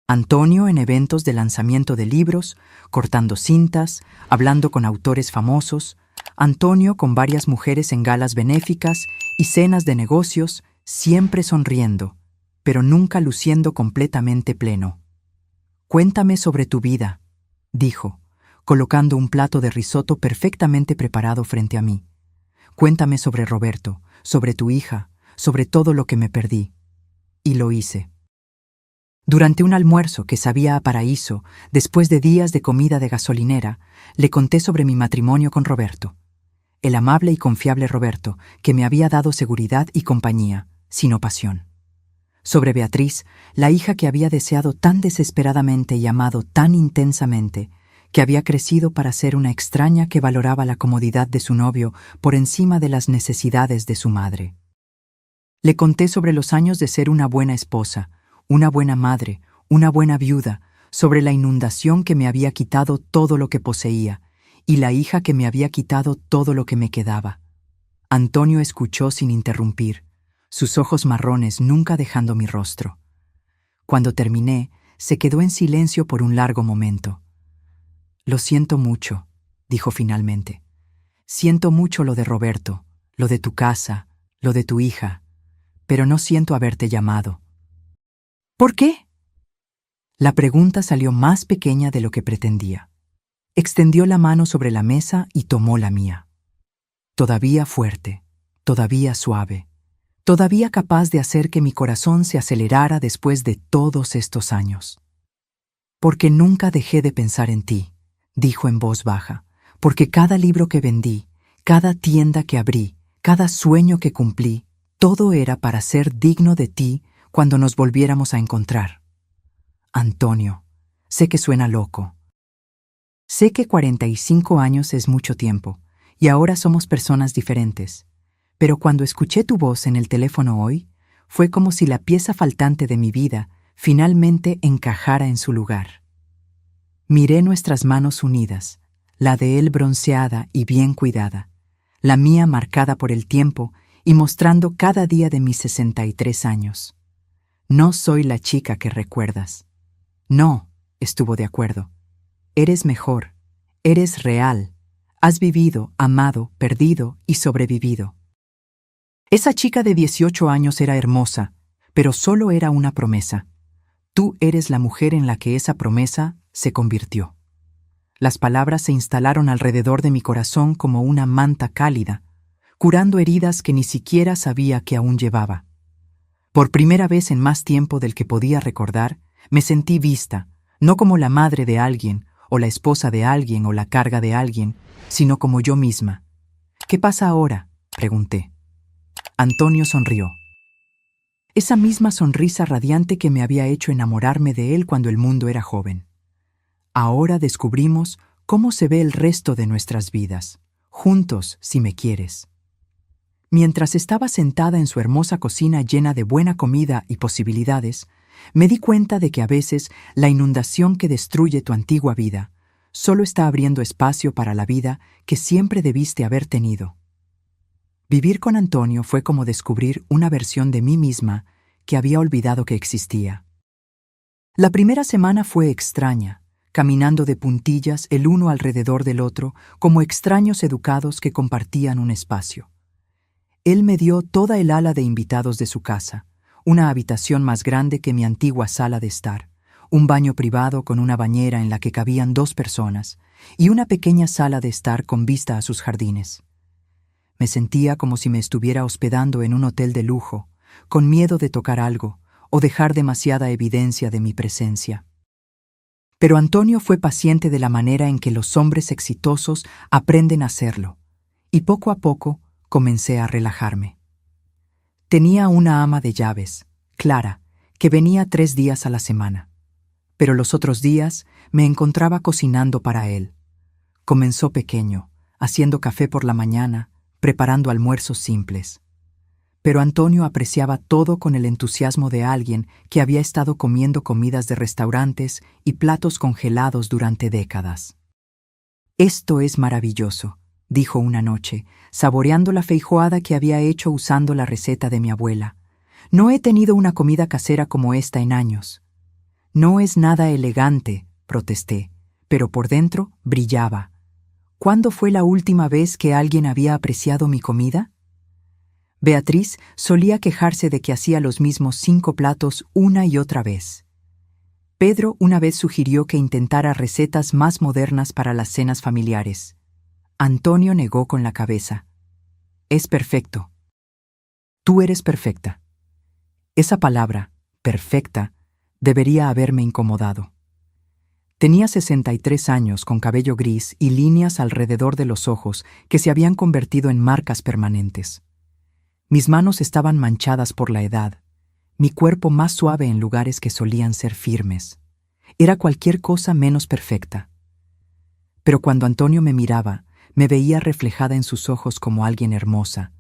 Antonio en eventos de lanzamiento de libros, cortando cintas, hablando con autores famosos, Antonio con varias mujeres en galas benéficas y cenas de negocios, siempre sonriendo, pero nunca luciendo completamente pleno. «Cuéntame sobre tu vida», dijo, colocando un plato de risotto perfectamente preparado frente a mí. «Cuéntame sobre Roberto, sobre tu hija, sobre todo lo que me perdí». Y lo hice. Durante un almuerzo que sabía a paraíso, después de días de comida de gasolinera, le conté sobre mi matrimonio con Roberto. El amable y confiable Roberto, que me había dado seguridad y compañía, sino pasión. Sobre Beatriz, la hija que había deseado tan desesperadamente y amado tan intensamente, que había crecido para ser una extraña que valoraba la comodidad de su novio por encima de las necesidades de su madre. Le conté sobre los años de ser una buena esposa, una buena madre, una buena viuda, sobre la inundación que me había quitado todo lo que poseía, y la hija que me había quitado todo lo que me quedaba. Antonio escuchó sin interrumpir, sus ojos marrones nunca dejando mi rostro. Cuando terminé, se quedó en silencio por un largo momento. «Lo siento mucho», dijo finalmente. «Siento mucho lo de Roberto, lo de tu casa, lo de tu hija, pero no siento haberte llamado». «¿Por qué?». La pregunta salió más pequeña de lo que pretendía. Extendió la mano sobre la mesa y tomó la mía. Todavía fuerte, todavía suave, todavía capaz de hacer que mi corazón se acelerara después de todos estos años. «Porque nunca dejé de pensar en ti», dijo en voz baja, «porque cada libro que vendí, cada tienda que abrí, cada sueño que cumplí, todo era para ser digno de ti cuando nos volviéramos a encontrar. Antonio, sé que suena loco. Sé que 45 años es mucho tiempo, y ahora somos personas diferentes. Pero cuando escuché tu voz en el teléfono hoy, fue como si la pieza faltante de mi vida finalmente encajara en su lugar. Miré nuestras manos unidas, la de él bronceada y bien cuidada, la mía marcada por el tiempo y mostrando cada día de mis 63 años. No soy la chica que recuerdas. No, estuvo de acuerdo. Eres mejor, eres real. Has vivido, amado, perdido y sobrevivido. Esa chica de 18 años era hermosa, pero solo era una promesa. Tú eres la mujer en la que esa promesa se convirtió. Las palabras se instalaron alrededor de mi corazón como una manta cálida, curando heridas que ni siquiera sabía que aún llevaba. Por primera vez en más tiempo del que podía recordar, me sentí vista, no como la madre de alguien, o la esposa de alguien, o la carga de alguien, sino como yo misma. «¿Qué pasa ahora?», pregunté. Antonio sonrió. Esa misma sonrisa radiante que me había hecho enamorarme de él cuando el mundo era joven. Ahora descubrimos cómo se ve el resto de nuestras vidas, juntos si me quieres. Mientras estaba sentada en su hermosa cocina llena de buena comida y posibilidades, me di cuenta de que a veces la inundación que destruye tu antigua vida solo está abriendo espacio para la vida que siempre debiste haber tenido. Vivir con Antonio fue como descubrir una versión de mí misma que había olvidado que existía. La primera semana fue extraña, caminando de puntillas el uno alrededor del otro como extraños educados que compartían un espacio. Él me dio toda el ala de invitados de su casa, una habitación más grande que mi antigua sala de estar, un baño privado con una bañera en la que cabían 2 personas y una pequeña sala de estar con vista a sus jardines. Me sentía como si me estuviera hospedando en un hotel de lujo, con miedo de tocar algo o dejar demasiada evidencia de mi presencia. Pero Antonio fue paciente de la manera en que los hombres exitosos aprenden a hacerlo, y poco a poco comencé a relajarme. Tenía una ama de llaves, Clara, que venía 3 días a la semana. Pero los otros días me encontraba cocinando para él. Comenzó pequeño, haciendo café por la mañana, preparando almuerzos simples. Pero Antonio apreciaba todo con el entusiasmo de alguien que había estado comiendo comidas de restaurantes y platos congelados durante décadas. «Esto es maravilloso», dijo una noche, saboreando la feijoada que había hecho usando la receta de mi abuela. «No he tenido una comida casera como esta en años». «No es nada elegante», protesté, pero por dentro brillaba. ¿Cuándo fue la última vez que alguien había apreciado mi comida? Beatriz solía quejarse de que hacía los mismos 5 platos una y otra vez. Pedro una vez sugirió que intentara recetas más modernas para las cenas familiares. Antonio negó con la cabeza. Es perfecto. Tú eres perfecta. Esa palabra, perfecta, debería haberme incomodado. Tenía 63 años, con cabello gris y líneas alrededor de los ojos que se habían convertido en marcas permanentes. Mis manos estaban manchadas por la edad, mi cuerpo más suave en lugares que solían ser firmes. Era cualquier cosa menos perfecta. Pero cuando Antonio me miraba, me veía reflejada en sus ojos como alguien hermosa,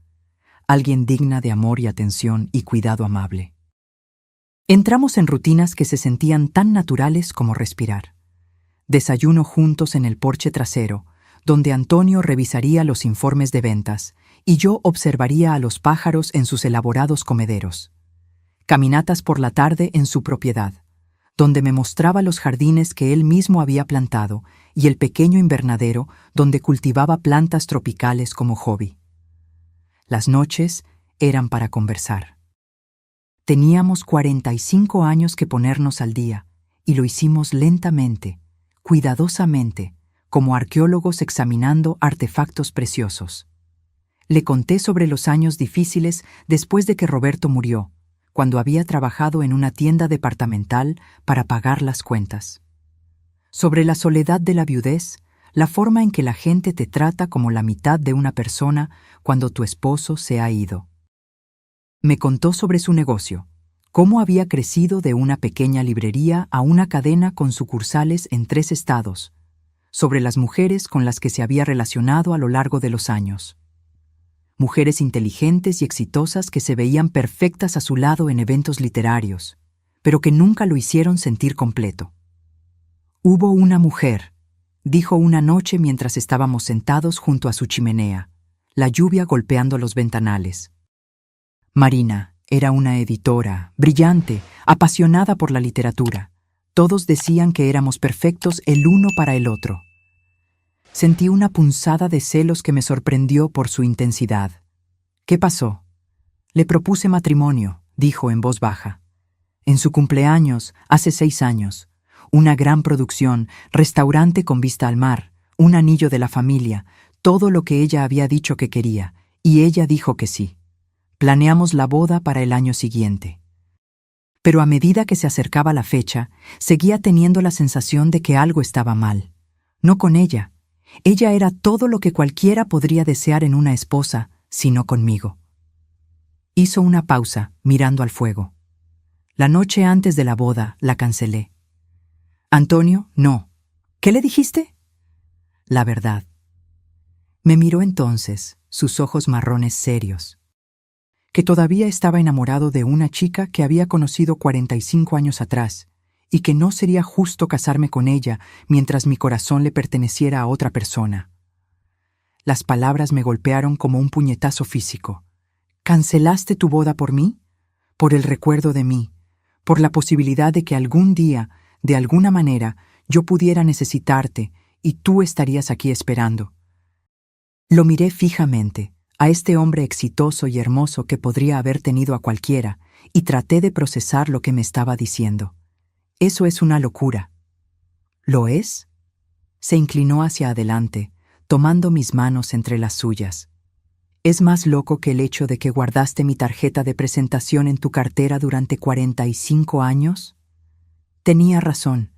alguien digna de amor y atención y cuidado amable. Entramos en rutinas que se sentían tan naturales como respirar. Desayuno juntos en el porche trasero, donde Antonio revisaría los informes de ventas y yo observaría a los pájaros en sus elaborados comederos. Caminatas por la tarde en su propiedad, donde me mostraba los jardines que él mismo había plantado y el pequeño invernadero donde cultivaba plantas tropicales como hobby. Las noches eran para conversar. Teníamos 45 años que ponernos al día, y lo hicimos lentamente, cuidadosamente, como arqueólogos examinando artefactos preciosos. Le conté sobre los años difíciles después de que Roberto murió, cuando había trabajado en una tienda departamental para pagar las cuentas. Sobre la soledad de la viudez, la forma en que la gente te trata como la mitad de una persona cuando tu esposo se ha ido. Me contó sobre su negocio, cómo había crecido de una pequeña librería a una cadena con sucursales en 3 estados, sobre las mujeres con las que se había relacionado a lo largo de los años. Mujeres inteligentes y exitosas que se veían perfectas a su lado en eventos literarios, pero que nunca lo hicieron sentir completo. Hubo una mujer, dijo una noche mientras estábamos sentados junto a su chimenea, la lluvia golpeando los ventanales. Marina era una editora, brillante, apasionada por la literatura. Todos decían que éramos perfectos el uno para el otro. Sentí una punzada de celos que me sorprendió por su intensidad. ¿Qué pasó? Le propuse matrimonio, dijo en voz baja. En su cumpleaños, hace 6 años. Una gran producción, restaurante con vista al mar, un anillo de la familia, todo lo que ella había dicho que quería, y ella dijo que sí. Planeamos la boda para el año siguiente. Pero a medida que se acercaba la fecha, seguía teniendo la sensación de que algo estaba mal. No con ella. Ella era todo lo que cualquiera podría desear en una esposa, sino conmigo. Hizo una pausa, mirando al fuego. La noche antes de la boda, la cancelé. Antonio, no. ¿Qué le dijiste? La verdad. Me miró entonces, sus ojos marrones serios. Que todavía estaba enamorado de una chica que había conocido 45 años atrás, y que no sería justo casarme con ella mientras mi corazón le perteneciera a otra persona. Las palabras me golpearon como un puñetazo físico. ¿Cancelaste tu boda por mí? Por el recuerdo de mí, por la posibilidad de que algún día, de alguna manera, yo pudiera necesitarte y tú estarías aquí esperando. Lo miré fijamente, a este hombre exitoso y hermoso que podría haber tenido a cualquiera, y traté de procesar lo que me estaba diciendo. Eso es una locura. ¿Lo es? Se inclinó hacia adelante, tomando mis manos entre las suyas. ¿Es más loco que el hecho de que guardaste mi tarjeta de presentación en tu cartera durante 45 años? Tenía razón.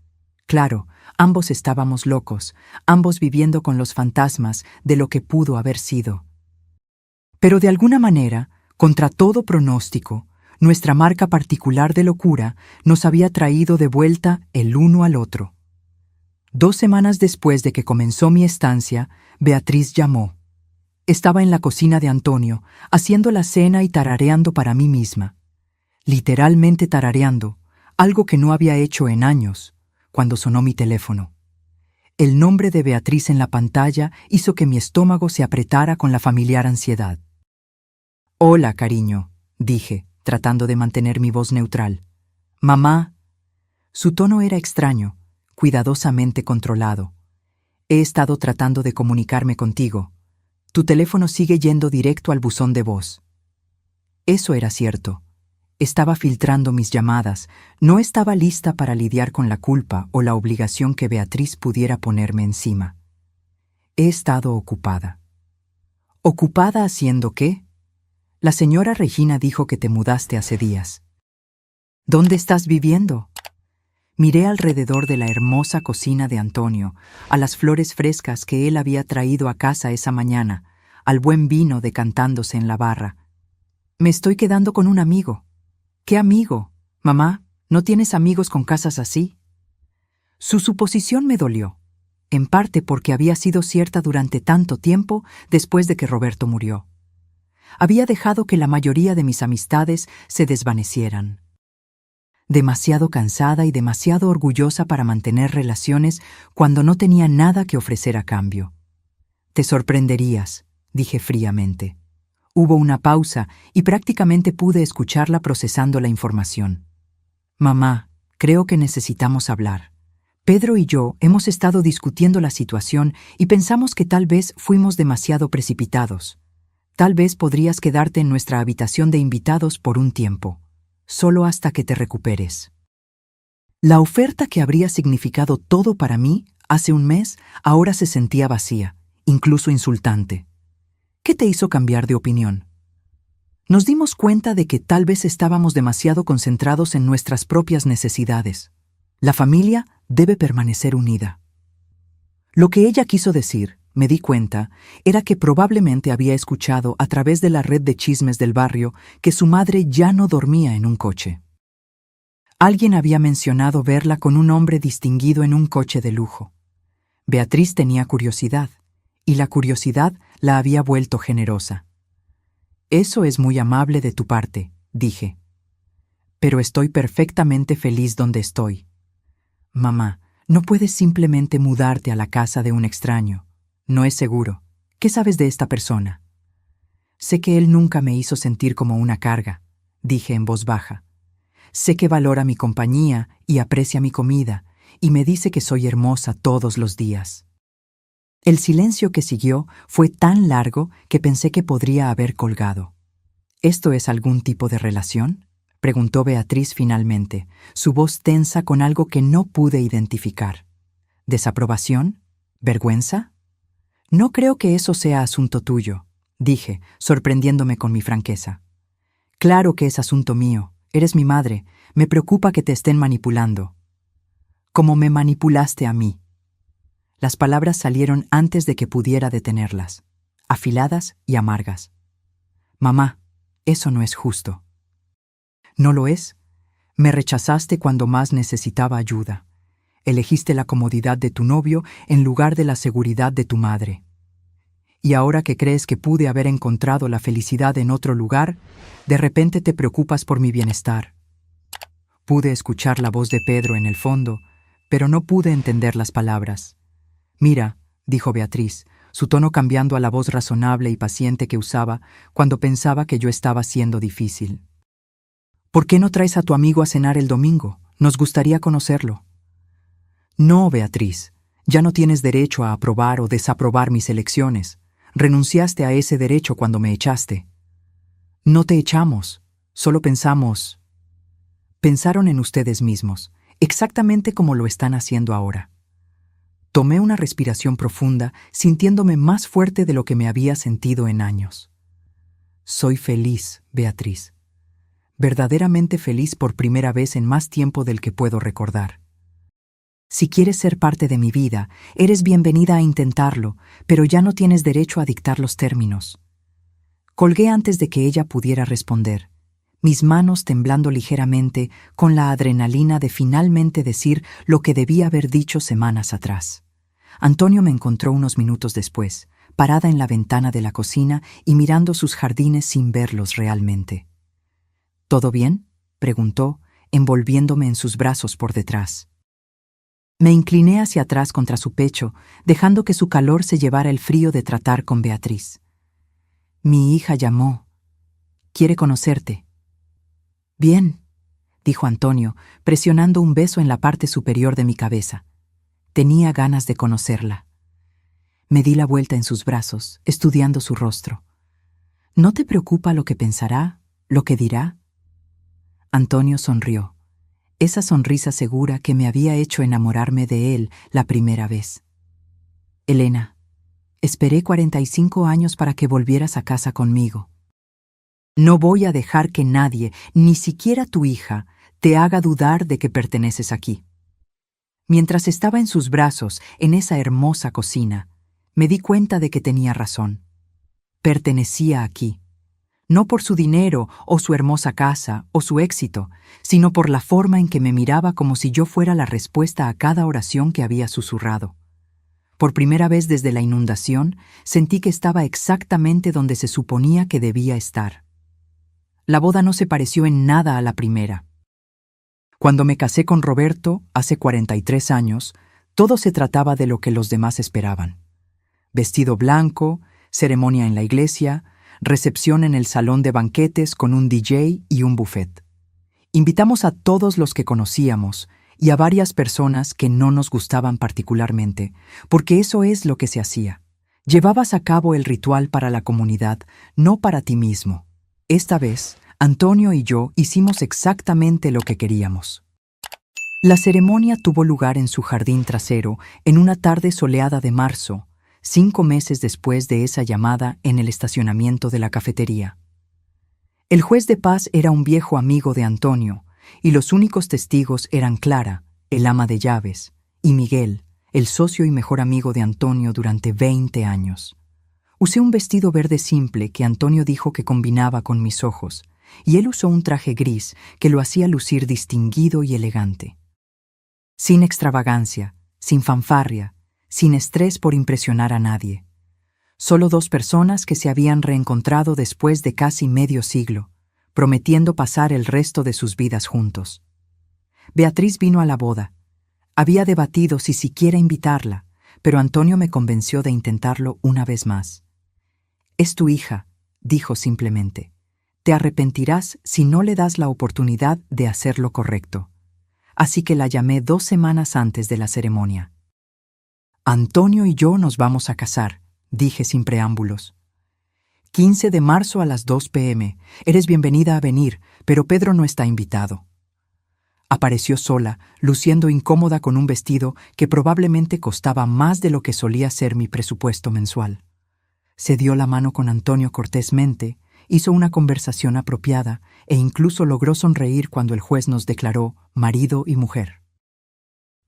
Claro, ambos estábamos locos, ambos viviendo con los fantasmas de lo que pudo haber sido. Pero de alguna manera, contra todo pronóstico, nuestra marca particular de locura nos había traído de vuelta el uno al otro. 2 semanas después de que comenzó mi estancia, Beatriz llamó. Estaba en la cocina de Antonio, haciendo la cena y tarareando para mí misma. Literalmente tarareando, algo que no había hecho en años, cuando sonó mi teléfono. El nombre de Beatriz en la pantalla hizo que mi estómago se apretara con la familiar ansiedad. «Hola, cariño», dije, tratando de mantener mi voz neutral. «Mamá». Su tono era extraño, cuidadosamente controlado. He estado tratando de comunicarme contigo. Tu teléfono sigue yendo directo al buzón de voz. Eso era cierto. Estaba filtrando mis llamadas. No estaba lista para lidiar con la culpa o la obligación que Beatriz pudiera ponerme encima. He estado ocupada. ¿Ocupada haciendo qué? La señora Regina dijo que te mudaste hace días. ¿Dónde estás viviendo? Miré alrededor de la hermosa cocina de Antonio, a las flores frescas que él había traído a casa esa mañana, al buen vino decantándose en la barra. Me estoy quedando con un amigo. ¿Qué amigo? Mamá, ¿no tienes amigos con casas así? Su suposición me dolió, en parte porque había sido cierta durante tanto tiempo después de que Roberto murió. Había dejado que la mayoría de mis amistades se desvanecieran. Demasiado cansada y demasiado orgullosa para mantener relaciones cuando no tenía nada que ofrecer a cambio. Te sorprenderías, dije fríamente. Hubo una pausa y prácticamente pude escucharla procesando la información. Mamá, creo que necesitamos hablar. Pedro y yo hemos estado discutiendo la situación y pensamos que tal vez fuimos demasiado precipitados. Tal vez podrías quedarte en nuestra habitación de invitados por un tiempo, solo hasta que te recuperes. La oferta que habría significado todo para mí hace un mes ahora se sentía vacía, incluso insultante. ¿Qué te hizo cambiar de opinión? Nos dimos cuenta de que tal vez estábamos demasiado concentrados en nuestras propias necesidades. La familia debe permanecer unida. Lo que ella quiso decir, me di cuenta, era que probablemente había escuchado a través de la red de chismes del barrio que su madre ya no dormía en un coche. Alguien había mencionado verla con un hombre distinguido en un coche de lujo. Beatriz tenía curiosidad, y la curiosidad la había vuelto generosa. Eso es muy amable de tu parte, dije. Pero estoy perfectamente feliz donde estoy. Mamá, no puedes simplemente mudarte a la casa de un extraño. No es seguro. ¿Qué sabes de esta persona? Sé que él nunca me hizo sentir como una carga, dije en voz baja. Sé que valora mi compañía y aprecia mi comida, y me dice que soy hermosa todos los días. El silencio que siguió fue tan largo que pensé que podría haber colgado. ¿Esto es algún tipo de relación?, preguntó Beatriz finalmente, su voz tensa con algo que no pude identificar. ¿Desaprobación? ¿Vergüenza? No creo que eso sea asunto tuyo, dije, sorprendiéndome con mi franqueza. Claro que es asunto mío. Eres mi madre. Me preocupa que te estén manipulando. Como me manipulaste a mí. Las palabras salieron antes de que pudiera detenerlas, afiladas y amargas. Mamá, eso no es justo. ¿No lo es? Me rechazaste cuando más necesitaba ayuda. Elegiste la comodidad de tu novio en lugar de la seguridad de tu madre. Y ahora que crees que pude haber encontrado la felicidad en otro lugar, de repente te preocupas por mi bienestar. Pude escuchar la voz de Pedro en el fondo, pero no pude entender las palabras. Mira, dijo Beatriz, su tono cambiando a la voz razonable y paciente que usaba cuando pensaba que yo estaba siendo difícil. ¿Por qué no traes a tu amigo a cenar el domingo? Nos gustaría conocerlo. No, Beatriz, ya no tienes derecho a aprobar o desaprobar mis elecciones. Renunciaste a ese derecho cuando me echaste. No te echamos, solo pensamos. Pensaron en ustedes mismos, exactamente como lo están haciendo ahora. Tomé una respiración profunda, sintiéndome más fuerte de lo que me había sentido en años. Soy feliz, Beatriz. Verdaderamente feliz por primera vez en más tiempo del que puedo recordar. Si quieres ser parte de mi vida, eres bienvenida a intentarlo, pero ya no tienes derecho a dictar los términos. Colgué antes de que ella pudiera responder, mis manos temblando ligeramente con la adrenalina de finalmente decir lo que debía haber dicho semanas atrás. Antonio me encontró unos minutos después, parada en la ventana de la cocina y mirando sus jardines sin verlos realmente. ¿Todo bien?, preguntó, envolviéndome en sus brazos por detrás. Me incliné hacia atrás contra su pecho, dejando que su calor se llevara el frío de tratar con Beatriz. Mi hija llamó. Quiere conocerte. Bien, dijo Antonio, presionando un beso en la parte superior de mi cabeza. Tenía ganas de conocerla. Me di la vuelta en sus brazos, estudiando su rostro. ¿No te preocupa lo que pensará, lo que dirá? Antonio sonrió, esa sonrisa segura que me había hecho enamorarme de él la primera vez. Elena, esperé 45 años para que volvieras a casa conmigo. No voy a dejar que nadie, ni siquiera tu hija, te haga dudar de que perteneces aquí. Mientras estaba en sus brazos, en esa hermosa cocina, me di cuenta de que tenía razón. Pertenecía aquí, no por su dinero o su hermosa casa o su éxito, sino por la forma en que me miraba como si yo fuera la respuesta a cada oración que había susurrado. Por primera vez desde la inundación, sentí que estaba exactamente donde se suponía que debía estar. La boda no se pareció en nada a la primera. Cuando me casé con Roberto, hace 43 años, todo se trataba de lo que los demás esperaban. Vestido blanco, ceremonia en la iglesia, recepción en el salón de banquetes con un DJ y un buffet. Invitamos a todos los que conocíamos y a varias personas que no nos gustaban particularmente, porque eso es lo que se hacía. Llevabas a cabo el ritual para la comunidad, no para ti mismo. Esta vez, Antonio y yo hicimos exactamente lo que queríamos. La ceremonia tuvo lugar en su jardín trasero en una tarde soleada de marzo, 5 meses después de esa llamada en el estacionamiento de la cafetería. El juez de paz era un viejo amigo de Antonio, y los únicos testigos eran Clara, el ama de llaves, y Miguel, el socio y mejor amigo de Antonio durante 20 años. Usé un vestido verde simple que Antonio dijo que combinaba con mis ojos, y él usó un traje gris que lo hacía lucir distinguido y elegante. Sin extravagancia, sin fanfarria, sin estrés por impresionar a nadie. Solo 2 personas que se habían reencontrado después de casi medio siglo, prometiendo pasar el resto de sus vidas juntos. Beatriz vino a la boda. Había debatido si siquiera invitarla, pero Antonio me convenció de intentarlo una vez más. «Es tu hija», dijo simplemente. «Te arrepentirás si no le das la oportunidad de hacer lo correcto». Así que la llamé 2 semanas antes de la ceremonia. «Antonio y yo nos vamos a casar», dije sin preámbulos. 15 de marzo a las 2 p.m. Eres bienvenida a venir, pero Pedro no está invitado. Apareció sola, luciendo incómoda con un vestido que probablemente costaba más de lo que solía ser mi presupuesto mensual. Se dio la mano con Antonio cortésmente, hizo una conversación apropiada e incluso logró sonreír cuando el juez nos declaró marido y mujer.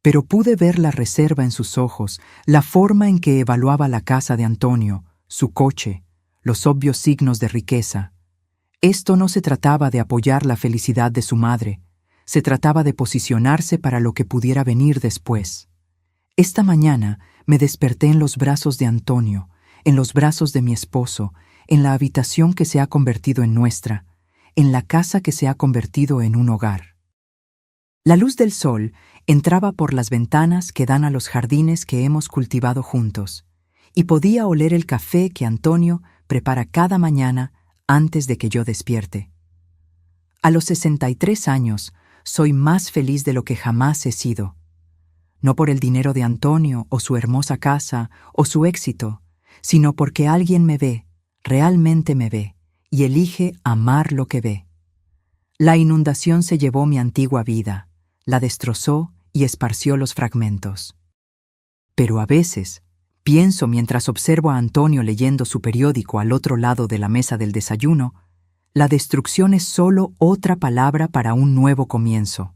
Pero pude ver la reserva en sus ojos, la forma en que evaluaba la casa de Antonio, su coche, los obvios signos de riqueza. Esto no se trataba de apoyar la felicidad de su madre, se trataba de posicionarse para lo que pudiera venir después. Esta mañana me desperté en los brazos de Antonio, en los brazos de mi esposo, en la habitación que se ha convertido en nuestra, en la casa que se ha convertido en un hogar. La luz del sol entraba por las ventanas que dan a los jardines que hemos cultivado juntos, y podía oler el café que Antonio prepara cada mañana antes de que yo despierte. A los 63 años, soy más feliz de lo que jamás he sido. No por el dinero de Antonio o su hermosa casa o su éxito, sino porque alguien me ve, realmente me ve, y elige amar lo que ve. La inundación se llevó mi antigua vida, la destrozó y esparció los fragmentos. Pero a veces, pienso mientras observo a Antonio leyendo su periódico al otro lado de la mesa del desayuno, la destrucción es solo otra palabra para un nuevo comienzo.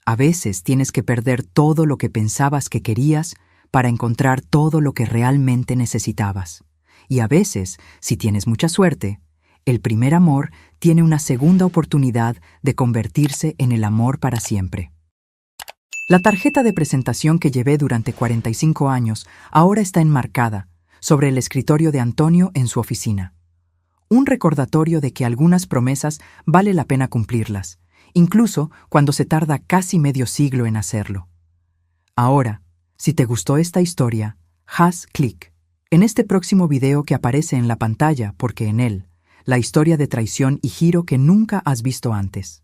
A veces tienes que perder todo lo que pensabas que querías para encontrar todo lo que realmente necesitabas. Y a veces, si tienes mucha suerte, el primer amor tiene una segunda oportunidad de convertirse en el amor para siempre. La tarjeta de presentación que llevé durante 45 años ahora está enmarcada sobre el escritorio de Antonio en su oficina. Un recordatorio de que algunas promesas vale la pena cumplirlas, incluso cuando se tarda casi medio siglo en hacerlo. Ahora, si te gustó esta historia, haz clic en este próximo video que aparece en la pantalla porque en él, la historia de traición y giro que nunca has visto antes.